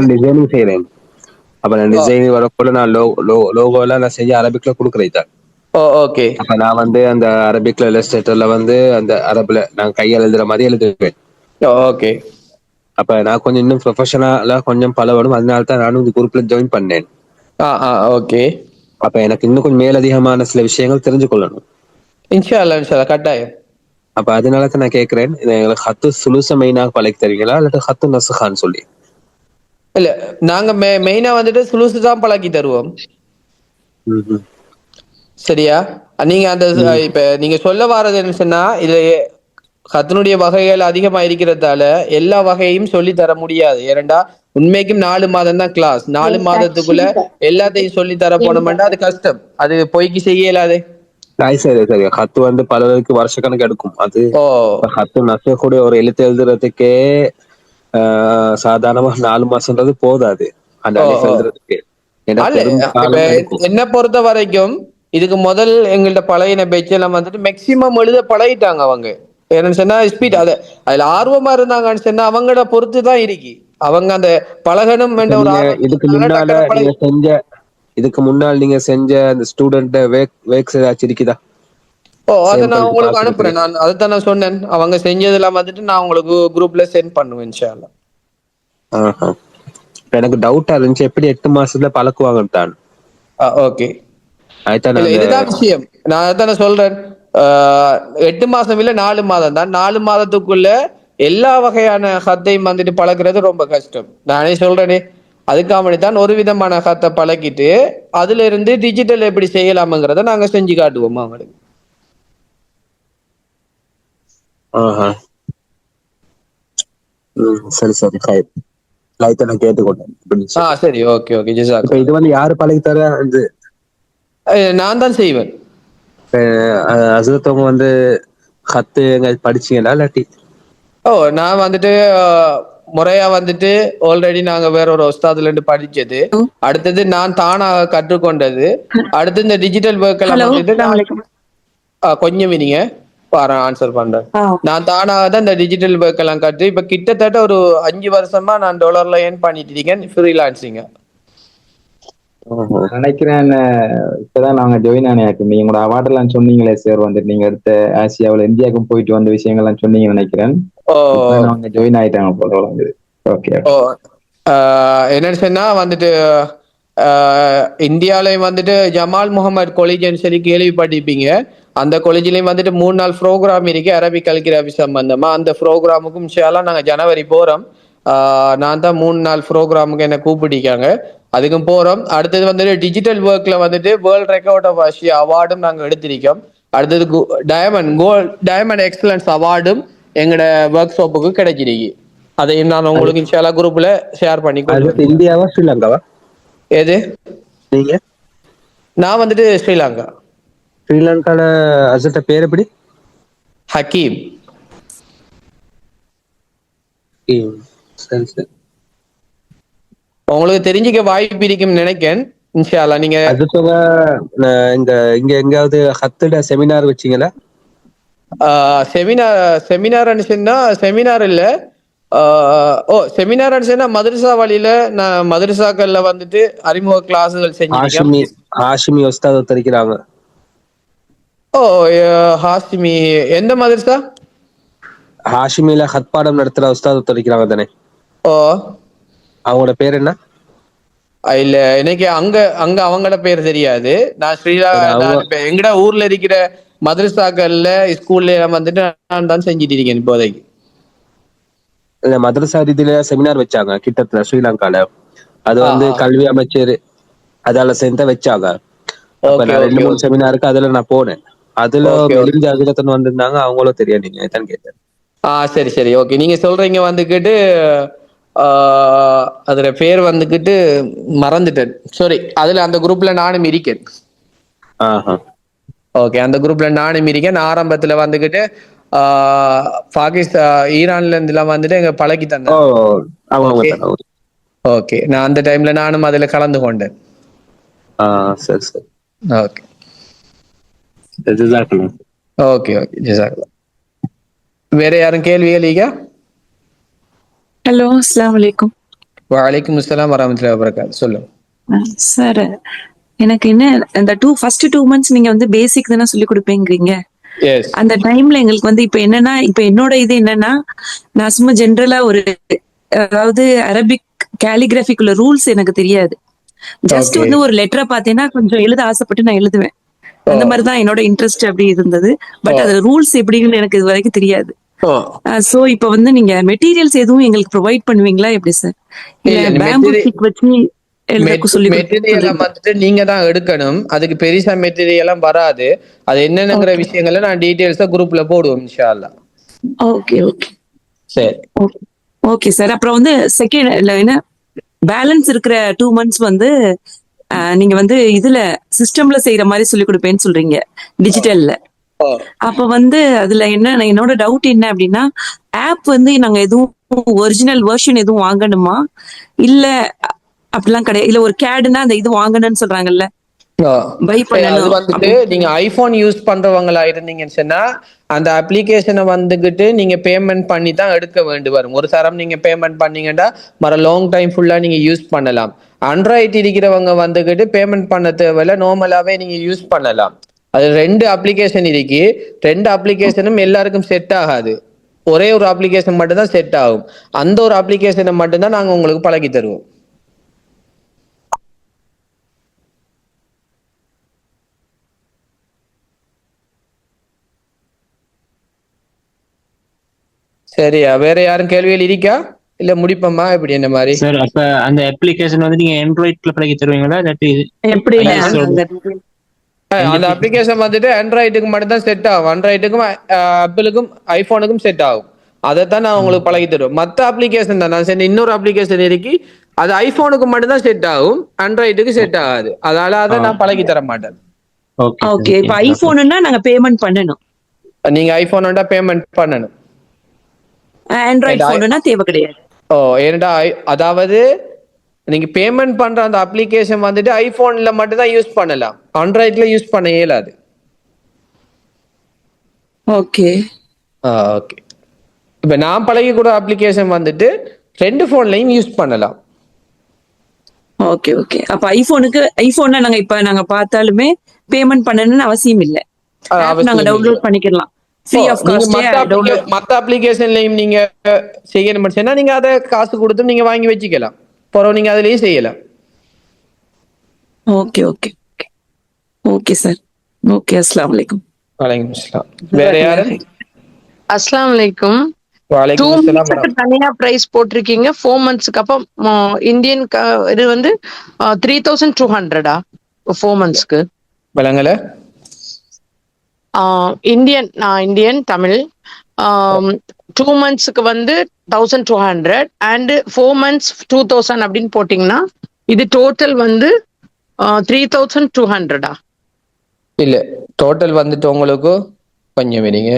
டிசைனிங் செய்யறேன். அப்ப நான் டிசைனிங் வரப்போல நான் லோகோ எல்லாம் நான் செஞ்சு அரபிக்ல கொடுக்குறேன். ஓகே. அப்ப நான் அந்த அரபிக்ல இல்லஸ்ட்ரேட்டர்ல அந்த அரபுல நான் கையால் எழுதுற மாதிரி எழுதுவேன். ஓகே. அப்ப நான் கொஞ்சம் இன்னும் ப்ரொஃபஷனலா கொஞ்சம் பழகணும். அதனால தான் நானும் இந்த குரூப்ல ஜாயின் பண்ணேன். ஓகே. அப்ப எனக்கு இன்னும் கொஞ்சம் மேலதிகமான சில விஷயங்கள் தெரிஞ்சு கொள்ளணும். இன்ஷா அல்லாஹ் கட்டாயம். அப்ப அதனால தான் நான் கேட்கிறேன், எங்களுக்கு ஹத்து சுலுச மெயினாக பழகி தருவீங்களா இல்லாட்டி ஹத்து நசுகான்னு சொல்லி? இல்ல, நாங்க மெயினா வந்துட்டு சுலுசு தான் பழக்கி தருவோம். சரியா? நீங்க அந்த இப்ப நீங்க சொல்ல வர்றது என்ன சொன்னா, இது ஹத்தினுடைய வகைகள் அதிகமா இருக்கிறதால எல்லா வகையும் சொல்லி தர முடியாது. ஏனண்டா உண்மைக்கும் 4 மாதம் தான் கிளாஸ். 4 மாதத்துக்குள்ள எல்லாத்தையும் சொல்லி தர போனோம்னா அது கஷ்டம். அது பொய்க்கு செய்ய இயலாது. சரி சரி. ஹத்து பலருக்கு வருஷக்கணக்கு எடுக்கும். அது ஹத்து நசக்கூடிய ஒரு எழுத்து எழுதுறதுக்கே சாதாரணமா 4 மாசம்ன்றது போதாது அந்த அலிஃப் எழுதுறதுக்கு. என்ன பொறுத்த வரைக்கும் இதுக்கு முதல் எங்கள்ட்ட பழகின பேச்சு எல்லாம் வந்துட்டு மேக்சிமம் எழுத பழகிட்டாங்க அவங்க. என்னன்னு சொன்னா ஸ்பீட் அதுல ஆர்வமா இருந்தாங்கன்னு சொன்னா அவங்களோட பொறுத்து தான் இருக்கு. அவங்க அந்த பழகணும் என்ற ஒரு இதுக்கு முன்னால் நீங்க செஞ்ச அந்த ஸ்டூடெண்ட் வேக்ஸ் ஏதாச்சும் இருக்குதா? அதை நான் உங்களுக்கு அனுப்புறேன். நான் அதைத்தான் நான் சொன்னேன். அவங்க செஞ்சதெல்லாம் வந்துட்டு நான் உங்களுக்கு குரூப்ல சென்ட் பண்ணுவேன் இன்ஷா அல்லாஹ். எனக்கு டவுட்டா இருந்துச்சு எப்படி 8 மாசத்துல பழக்குவாங்கன்னு தான். ஓகே. இதுதான் விஷயம். நான் அதான் சொல்றேன். 8 மாசம் இல்ல 4 மாதம் தான். 4 மாதத்துக்குள்ள எல்லா வகையான ஹத்தையும் வந்துட்டு பழக்கிறது ரொம்ப கஷ்டம். நானே சொல்றேனே, அதுக்காக தான் ஒரு விதமான ஹத்தை பழக்கிட்டு அதுல இருந்து டிஜிட்டல் எப்படி செய்யலாம்ங்கிறத நாங்க செஞ்சு காட்டுவோம் அவங்களுக்கு. சரி சரி. நான் கேட்டுக்கொண்டேன். சரி, ஓகே ஓகே. இது யாரு பழகி தர? நான் தான் செய்வேன். அசுத்தவங்க ஹத்து எங்க படிச்சீங்களா இல்லாட்டி? நான் வந்துட்டு முறையா வந்துட்டு ஆல்ரெடி நாங்க வேற ஒரு உஸ்தாதுல இருந்து படிச்சது. அடுத்தது நான் தானாக கற்றுக்கொண்டது. அடுத்து இந்த டிஜிட்டல் ஒர்க் எல்லாம் வந்துட்டு கொஞ்சம் நீங்க ஆன்சர் பண்றேன். நான் தானாக தான் இந்த டிஜிட்டல் ஒர்க் எல்லாம் கற்று இப்ப கிட்டத்தட்ட ஒரு 5 வருஷமா நான் டாலர்ல ஏர்ன் பண்ணிட்டு இருக்கேன் ஃப்ரீலான்சிங்க. நினைக்கிறேன் இப்பதான் நாங்க ஜாயின் ஆனியாக்கும். நீங்களோட அவார்ட் எல்லாம் சொன்னீங்களே சார், வந்துட்டு நீங்க அடுத்த ஆசியாவில் இந்தியாவுக்கும் போயிட்டு வந்த விஷயங்கள்லாம் சொன்னீங்க நினைக்கிறேன். அவங்க ஜாயின் ஆயிட்டாங்க போல. ஓகே. என்னன்னு சொன்னா வந்துட்டு இந்தியாலயும் வந்துட்டு ஜமால் முகமது காலேஜ்னு சொல்லி கேள்விப்பட்டிருப்பீங்க. அந்த காலேஜ்லயும் வந்துட்டு 3 நாள் ப்ரோக்ராம் இருக்கு அரபிக் கல்கிராஃபி சம்பந்தமா. அந்த ப்ரோக்ராமுக்கும் இன்ஷாஅல்லாஹ் நாங்க ஜனவரி போறோம். நான் தான் 3 நாள் ப்ரோக்ராமுக்கு என்ன கூப்பிட்டிருக்காங்க. அதுக்கும் போறோம். அடுத்தது வந்துட்டு டிஜிட்டல் ஒர்க்ல வந்துட்டு வேர்ல்ட் ரெக்கார்ட் ஆஃப் ஆசியா அவார்டும் நாங்க எடுத்திருக்கோம். அடுத்தது டைமண்ட் எக்ஸலன்ஸ் அவார்டும் எங்களோட ஒர்க் ஷாப்புக்கு கிடைச்சிருக்கு. அதையும் நான் உங்களுக்கு இன்ஷாஅல்லாஹ் குரூப்ல ஷேர் பண்ணி கொடுக்கிறேன். இந்தியாவா ஸ்ரீலங்காவா? எது? நீங்க? நான் வந்துட்டு ஸ்ரீலங்கா. ஸ்ரீலங்கால அசட்ட பேர் எப்படி? ஹக்கீம். சரி சரி. உங்களுக்கு தெரிஞ்சுக்க வாய்ப்பு இருக்குன்னு நினைக்கிறேன். இன்ஷா அல்லாஹ். நீங்க இங்க எங்காவது ஹத்தோட செமினார் வச்சீங்களா? செமினார் செமினார் இல்ல. செமினார் மதரசா வழியில நான் மதரசாக்கள்ல வந்துட்டு அறிமுக கிளாஸுகள் செஞ்சிருக்கேன். ஹாஷிமி உஸ்தாத் ஒருத்தரிக்கிறாங்க. ஹாஷிமி எந்த மதரசா? ஹாஷிமில ஹத் பாடம் நடத்துற உஸ்தாத் ஒருத்தரிக்கிறாங்க தானே? அவங்களோட பேர் என்ன? இல்ல எனக்கு அங்க அவங்களோட பேர் தெரியாது. நான் எங்கட ஊர்ல இருக்கிற மதரசாக்கள்ல ஸ்கூல்ல வந்துட்டு நான் தான் செஞ்சுட்டு இருக்கேன் இப்போதைக்கு. மதரசா ரீதியில செமினார் வச்சாங்க கிட்டத்தட்ட ஸ்ரீலங்கால. அது கல்வி அமைச்சர் அதால சேர்ந்து வச்சாங்க. 2-3 செமினாருக்கு அதுல நான் போனேன். அதுல அதுல வந்திருந்தாங்க. அவங்களும் தெரியும். நீங்க தான் கேட்டேன். சரி சரி, ஓகே. நீங்க சொல்றீங்க வந்துகிட்டு அதுல பேர் வந்துகிட்டு மறந்துட்டேன். சாரி. அதுல அந்த குரூப்ல நானும் இருக்கேன். ஓகே, அந்த குரூப்ல நானும் இருக்கேன். ஆரம்பத்துல வந்துகிட்டு பாகிஸ்தான் ஈரான்ல இருந்துலாம் வந்துட்டு எங்க பழகி தந்தேன். ஓகே, நான் அந்த டைம்ல நானும் அதுல கலந்து கொண்டேன். சரி சரி. ஓகே. ஜஸாக்கல்லாஹ். ஓகே ஓகே ஜஸாக்கல்லாஹ். வேற யாரும் கேள்விகள் ஈகா? ஹலோ, அஸ்ஸலாமு அலைக்கும். வலைக்கும் அஸ்ஸலாம் வரஹ்மத்துல்லாஹி வபரகாத்துஹு. சொல்லுங்க சார், எனக்கு என்ன இந்த ஃபர்ஸ்ட் 2 months நீங்க வந்து பேசிக் தானே சொல்லி கொடுப்பீங்கிறீங்க. எஸ். அந்த டைம்ல எங்களுக்கு வந்து இப்ப என்னன்னா, இப்ப என்னோட இது என்னன்னா, நான் சும்மா ஜென்ரலா அதாவது அரபிக் கேலிகிராஃபிக்குள்ள ரூல்ஸ் எனக்கு தெரியாது. Just Okay. வந்து ஒரு லெட்டரை பார்த்தேன்னா கொஞ்சம் எழுத ஆசைப்பட்டு நான் எழுதுவேன். அந்த மாதிரிதான் என்னோட இன்ட்ரெஸ்ட் அப்படி இருந்தது. பட் அது ரூல்ஸ் எப்படின்னு எனக்கு இது வரைக்கும் தெரியாது. சோ இப்ப வந்து நீங்க மெட்டீரியல்ஸ் எதுவும் எங்களுக்கு ப்ரொவைட் பண்ணுவீங்களா எப்படி சார்? இல்ல பேம்பு ஸ்டிக் வச்சு எழுத சொல்லி மெட்டீரியல் வந்துட்டு நீங்க தான் எடுக்கணும். அதுக்கு பெருசா மெட்டீரியல் வராது. அது என்னங்கிற விஷயங்களை நான் டீடைல்ஸா குரூப்ல போடுவோம் இன்ஷா அல்லாஹ். ஓகே ஓகே சரி ஓகே சார். அப்புறம் வந்து செகண்ட் என்ன பேலன்ஸ் இருக்கிற 2 months வந்து நீங்க வந்து இதுல சிஸ்டம்ல செய்யற மாதிரி சொல்லி கொடுப்பேன்னு சொல்றீங்க, டிஜிட்டல்ல. அப்ப வந்து அதுல என்னோட டவுட் என்ன அப்படின்னா, ஆப் வந்து நாங்க எதுவும் ஒரிஜினல் வெர்ஷன் எதுவும் வாங்கணுமா, இல்ல அப்படிலாம் கிடையாது? இல்ல ஒரு கேடுனா அந்த இது வாங்கணும்னு சொல்றாங்கல்ல, பை அது பண்ணணும். வந்துட்டு நீங்க ஐபோன் யூஸ் பண்றவங்களா இருந்தீங்கன்னு சொன்னா அந்த அப்ளிகேஷனை வந்துகிட்டு நீங்க பேமெண்ட் பண்ணி தான் எடுக்க வேண்டி வரும். ஒரு தரம் நீங்க பேமெண்ட் பண்ணீங்கன்னா லாங் டைம் ஃபுல்லா நீங்க யூஸ் பண்ணலாம். ஆண்ட்ராய்டு இருக்கிறவங்க வந்துகிட்டு பேமெண்ட் பண்ண தேவையில்ல, நார்மலாவே நீங்க யூஸ் பண்ணலாம். அது 2 அப்ளிகேஷன் இருக்கு. 2 அப்ளிகேஷனும் எல்லாருக்கும் செட் ஆகாது. ஒரே ஒரு அப்ளிகேஷன் மட்டும் தான் செட் ஆகும். அந்த ஒரு அப்ளிகேஷனை மட்டும் தான் நாங்க உங்களுக்கு பழகி தருவோம். சரியா? வேற யாரும் கேள்விகள் இருக்கா? இல்ல முடிப்போமா இப்படி என்ன மாதிரி? சார், அப்ப அந்த அப்ளிகேஷன் வந்து நீங்க ஆண்ட்ராய்ட்ல பழகி தருவீங்களா இல்லாட்டி எப்படி? அந்த அப்ளிகேஷன் வந்துட்டு ஆண்ட்ராய்டுக்கு மட்டும் தான் செட் ஆகும். ஆண்ட்ராய்டுக்கும் ஆப்பிளுக்கும் ஐபோனுக்கும் செட் ஆகும். அதைத்தான் நான் உங்களுக்கு பழகி தருவேன். மற்ற அப்ளிகேஷன் தான் நான் சொன்ன இன்னொரு அப்ளிகேஷன் இருக்கு, அது ஐபோனுக்கு மட்டும் தான் செட் ஆகும், ஆண்ட்ராய்டுக்கு செட் ஆகாது. அதனால அதை நான் பழகி தர மாட்டேன். ஓகே. இப்ப ஐபோன்னா நாங்க பேமெண்ட் பண்ணணும். நீங்க ஐபோன் பேமெண்ட் பண்ணணும். ஆண்ட்ராய்டு போன்னா தேவை கிடையாது. ஏன்டா அதாவது நீங்க பேமெண்ட் பண்ற அந்த அப்ளிகேஷன் வந்துட்டு ஐபோன்ல மட்டும் தான் யூஸ் பண்ணலாம், ஆண்ட்ராய்ட்ல யூஸ் பண்ண இயலாது. Okay okay. இப்ப நான் பழகி கூட அப்ளிகேஷன் வந்துட்டு 2 போன்லயும் யூஸ் பண்ணலாம். Okay okay. அப்ப ஐபோன்னா நாங்க பார்த்தாலுமே பேமெண்ட் பண்ணணும்னு அவசியம் இல்லை. நாங்க டவுன்லோட் பண்ணிக்கலாம். Free of cost. மத்த அப்ளிகேஷன்லயும் நீங்க செய்யணும் சொன்னா நீங்க அதை காசு கொடுத்து நீங்க வாங்கி வச்சுக்கலாம். பிறகு நீங்க அதுலயும் செய்யலாம். Okay okay okay sir. Okay, அஸ்ஸலாமு அலைக்கும். வலைக்கும் அஸ்ஸலாம். வேற யாரு? அஸ்ஸலாமு அலைக்கும். வலைக்கும் 2 அஸ்ஸலாம். months தனியா பிரைஸ் போட்டிருக்கீங்க, 4 monthsக்கு அப்ப இந்தியன் இது வந்து 3200 4 monthsக்கு விளங்கல? இந்தியன் தமிழ் 2 monthsக்கு வந்து 1200 and 4 months 2000 அப்படின்னு போட்டீங்கன்னா இது டோட்டல் வந்து 3200. இல்ல, டோட்டல் வந்துட்டு உங்களுக்கு கொஞ்சம் வரீங்க.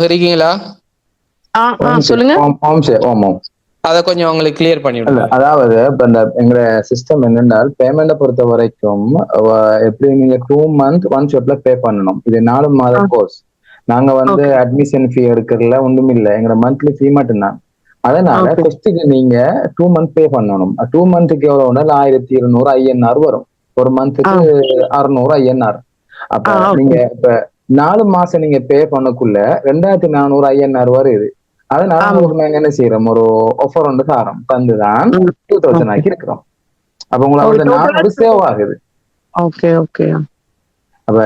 இருக்கீங்களா? சொல்லுங்க. அத கொஞ்சம் உங்களுக்கு கிளியர் பண்ணி விடுங்க. அதாவது இப்ப இந்த எங்க சிஸ்டம் என்னென்னால் பேமெண்ட பொறுத்த வரைக்கும் எப்படி நீங்க 2 month ஒன் ஷாட்ல பே பண்ணணும். இது 4 மாத கோர்ஸ். நாங்க வந்து அட்மிஷன் ஃபீ எடுக்கிறதுல ஒண்ணும் இல்லை, எங்க மந்த்லி ஃபீ மட்டும்தான். அதனால ஃபர்ஸ்ட்டுக்கு நீங்க 2 month பே பண்ணணும். 2 monthக்கு எவ்வளவுனா 1200 INR வரும். ஒரு மந்த்துக்கு 600 INR. அப்ப நீங்க இப்ப 4 மாசம் நீங்க பே பண்ணக்குள்ள 2400 INR வருது. அதனால உங்களுக்கு நாங்க என்ன செய்யறோம், ஒரு ஆஃபர் ஒன்று தந்துதான் 2000 ஆக்கி இருக்கிறோம். அப்ப உங்களுக்கு 400 சேவ் ஆகுது. அப்ப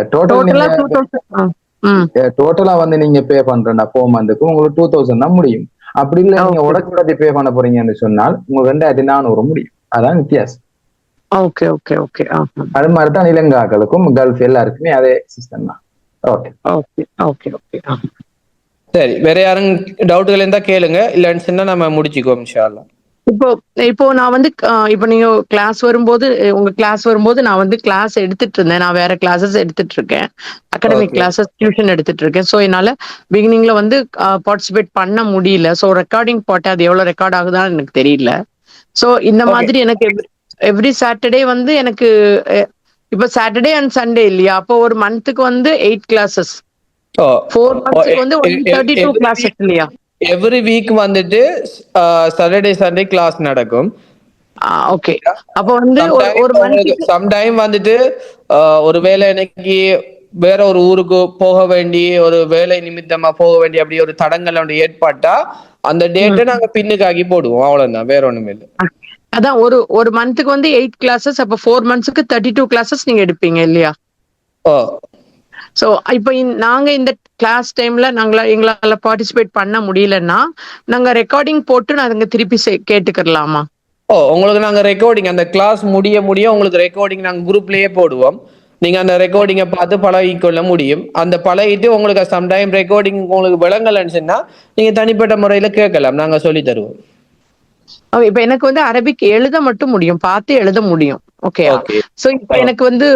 டோட்டலா வந்து நீங்க பே பண்றா 4 monthக்கு உங்களுக்கு 2000 தான் முடியும். அப்படி இல்ல நீங்க உடச்சு பே பண்ண போறீங்கன்னு சொன்னால் உங்களுக்கு 2400 முடியும். அதான் வித்தியாசம். அது மாதிரிதான் இலங்காக்களுக்கும் கல்ஃப் எல்லாருக்குமே அதே சிஸ்டம் தான். சரி, வேற யாரும் டவுட்டுகள் இருந்தா கேளுங்க, இல்லன்னு சொன்னா நம்ம முடிச்சுக்குவோம் இன்ஷா அல்லாஹ். இப்போ இப்போ நான் வந்து இப்போ நீங்க கிளாஸ் வரும்போது உங்க கிளாஸ் வரும்போது நான் வந்து கிளாஸ் எடுத்துட்டு இருந்தேன். நான் வேற கிளாஸஸ் எடுத்துட்டு இருக்கேன். அகாடமிக் ஓகே கிளாஸஸ் டியூஷன் எடுத்துட்டு இருக்கேன். ஸோ என்னால பிகினிங்ல வந்து பார்ட்டிசிபேட் பண்ண முடியல. ஸோ ரெக்கார்டிங் போட்டேன். அது எவ்வளவு ரெக்கார்ட் ஆகுதான்னு எனக்கு தெரியல. ஸோ இந்த ஓகே மாதிரி எனக்கு எவ்ரி சாட்டர்டே வந்து எனக்கு இப்போ சாட்டர்டே அண்ட் சண்டே இல்லையா? அப்போ ஒரு மந்த்துக்கு வந்து 8 கிளாஸஸ், 4 மந்த்ஸ்க்கு வந்து 32 கிளாஸஸ் இல்லையா? எவ்ரி வீக் வந்துட்டு சாட்டர்டே சண்டே கிளாஸ் நடக்கும். ஓகே. அப்போ வந்து ஒரு மந்த்துக்கு சம்டைம் வந்துட்டு ஒருவேளை எனக்கு வேற ஒரு ஊருக்கு போக வேண்டி ஒரு வேலை நிமித்தமா போக வேண்டிய அப்படி ஒரு தடங்கள் ஒன்று ஏற்பட்டா அந்த டேட்டை நாங்க பின்னுக்காகி போடுவோம். அவ்வளவுதான், வேற ஒண்ணுமே இல்லை. அதான் ஒரு மந்த்துக்கு வந்து 8 கிளாஸஸ், அப்ப 4 மந்த்ஸ்க்கு 32 கிளாஸஸ் நீங்க எடுப்பீங்க இல்லையா? ஓ சோ இப்போ நாங்க இந்த கிளாஸ் டைம்ல எங்களால பார்ட்டிசிபேட் பண்ண முடியலன்னா நாங்க ரெக்கார்டிங் போட்டு நாங்க திருப்பி கேட்டுக்கலாமா? ஓ உங்களுக்கு நாங்க ரெக்கார்டிங் அந்த கிளாஸ் முடிய உங்களுக்கு ரெக்கார்டிங் நாங்க குரூப்லயே போடுவோம். நீங்க அந்த ரெக்கார்டிங்கை பார்த்து பழகிக்கொள்ள முடியும். அந்த பழகிட்டு உங்களுக்கு சம்டைம் ரெக்கார்டிங் உங்களுக்கு விளங்கலன்னு சொன்னா நீங்க தனிப்பட்ட முறையில கேட்கலாம், நாங்க சொல்லி தருவோம். இப்ப எனக்கு வந்து அரபிக் எழுத மட்டும் முடியும், பார்த்து எழுத முடியும். ஓகே. ஓகே சோ இப்போ எனக்கு வந்து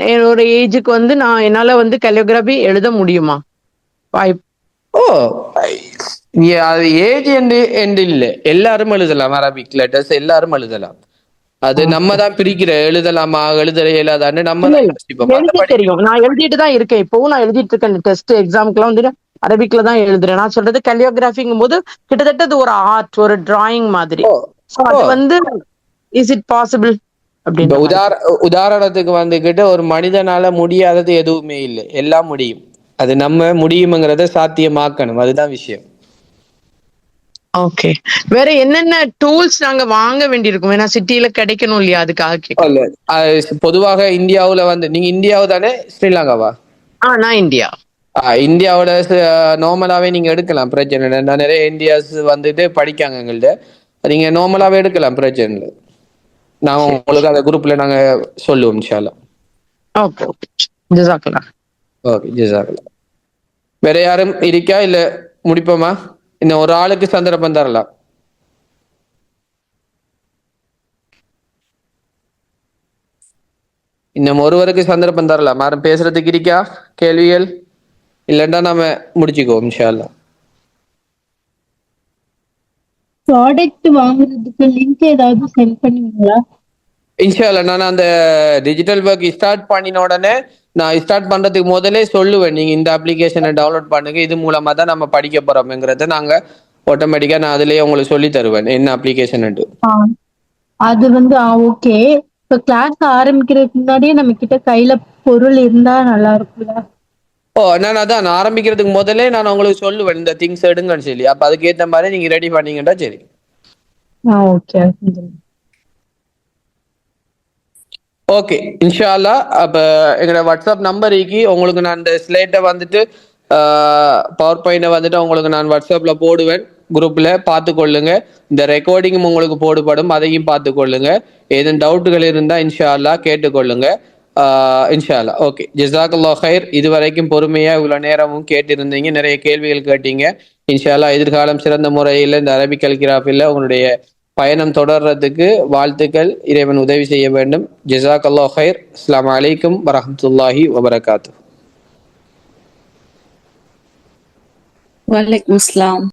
என்னோட ஏஜுக்கு வந்து என்னால வந்து கலியோகிராபி எழுத முடியுமா? ஓ அது ஏஜ் என்று இல்லை, எல்லாரும் எழுதலாம். அரபிக் லெட்டர்ஸ் எல்லாரும் எழுதலாம். அது நம்ம தான் பிரிக்கிற எழுதலாமா எழுத இயலாதான்னு நம்ம தான் யோசிப்போம். எழுத தெரியும், நான் எழுதிட்டு தான் இருக்கேன். இப்பவும் நான் எழுதிட்டு இருக்கேன். டெஸ்ட் எக்ஸாமுக்குலாம் வந்து அரபிக்ல தான் எழுதுறேன். நான் சொல்றது கலியோகிராஃபிங்கும் போது கிட்டத்தட்ட அது ஒரு ஆர்ட், ஒரு டிராயிங் மாதிரி. அது வந்து இஸ் இட் பாசிபிள் அப்படின்னு உதாரணத்துக்கு வந்துகிட்டு ஒரு மனிதனால முடியாதது எதுவுமே இல்லை, எல்லாம் முடியும். அது நம்ம முடியுங்கிறத சாத்தியமாக்கணும், அதுதான் விஷயம். ஓகே. வேற என்னென்ன டூல்ஸ் நாங்க வாங்க வேண்டியிருக்கும்? ஏன்னா சிட்டில கிடைக்கணும் இல்லையா? அதுக்காக பொதுவாக இந்தியாவுல வந்து நீங்க இந்தியாவு தானே ஸ்ரீலங்காவா? நான் இந்தியா. இந்தியாவோட நார்மலாவே நீங்க எடுக்கலாம், பிரச்சனை இல்லை. நிறைய இந்தியாஸ் வந்துட்டு படிக்காங்க எங்கள்ட்ட, நீங்க நார்மலாவே எடுக்கலாம், பிரச்சனை இல்லை. நாங்க உங்களுக்கு அந்த குரூப்ல நாங்க சொல்லுவோம் இன்ஷா அல்லாஹ். ஓகே ஓகே, ஜஸாக்கல்லாஹ். ஓகே ஜஸாக்கல்லாஹ். வேற யாரும் இருக்கா இல்ல முடிப்போமா? இன்னும் ஒரு ஆளுக்கு சந்தர்ப்பம் தரலாம். இன்னும் ஒருவருக்கு சந்தர்ப்பம் தரலாம். யாரும் பேசுறதுக்கு இருக்கா கேள்விகள்? இல்லைன்னா நாம முடிச்சுக்குவோம் இன்ஷா அல்லாஹ். ப்ராடக்ட் வாங்குறதுக்கு லிங்க் ஏதாவது சென்ட் பண்ணுவீங்களா? இன்ஷா அல்லாஹ் நான் அந்த டிஜிட்டல் ஒர்க் ஸ்டார்ட் பண்ணின உடனே நான் ஸ்டார்ட் பண்றதுக்கு முதலே சொல்லுவேன், நீங்க இந்த அப்ளிகேஷனை டவுன்லோட் பண்ணுங்க, இது மூலமா தான் நம்ம படிக்க போறோம்ங்கிறத நாங்க ஆட்டோமேட்டிக்கா நான் அதுலயே உங்களுக்கு சொல்லி தருவேன் என்ன அப்ளிகேஷன். அது வந்து ஓகே. இப்ப கிளாஸ் ஆரம்பிக்கிறதுக்கு முன்னாடியே நம்ம கிட்ட கையில பொருள் இருந்தா நல்லா இருக்கும்ல? நான் அதான் ஆரம்பிக்கிறதுக்கு முதலே நான் உங்களுக்கு சொல்லுவேன் இந்த திங்ஸ் எடுங்கன்னு சொல்லி. அப்ப அதுக்கு ஏத்த மாதிரி நீங்க ரெடி பண்ணீங்கன்னா சரி. ஓகே ஓகே இன்ஷா அல்லாஹ். அப்ப எங்களோட வாட்ஸ்அப் நம்பருக்கு உங்களுக்கு நான் இந்த ஸ்லேட்டை வந்துட்டு பவர் பாயிண்டை வந்துட்டு உங்களுக்கு நான் வாட்ஸ்அப்ல போடுவேன், குரூப்ல பார்த்துக்கொள்ளுங்க. இந்த ரெக்கார்டிங்கும் உங்களுக்கு போடுபடும், அதையும் பார்த்துக்கொள்ளுங்க. ஏதும் டவுட்டுகள் இருந்தா இன்ஷா அல்லாஹ் கேட்டுக்கொள்ளுங்க இன்ஷா அல்லாஹ். ஓகே ஜஸாக்கல்லாஹ் ஹைர். இதுவரைக்கும் பொறுமையா இவ்வளவு நேரமும் கேட்டிருந்தீங்க, நிறைய கேள்விகள் கேட்டீங்க. இன்ஷா அல்லாஹ் எதிர்காலம் சிறந்த முறையில் இந்த அரபிக் கலிகிராஃபில உங்களுடைய பயணம் தொடர்றதுக்கு வாழ்த்துக்கள். இறைவன் உதவி செய்ய வேண்டும். ஜஸாக்கல்லாஹ் ஹைர். அஸ்ஸலாமு அலைக்கும் வரஹ்மத்துல்லாஹி வபரகாத்துஹு. வலைக்கும் அஸ்ஸலாம்.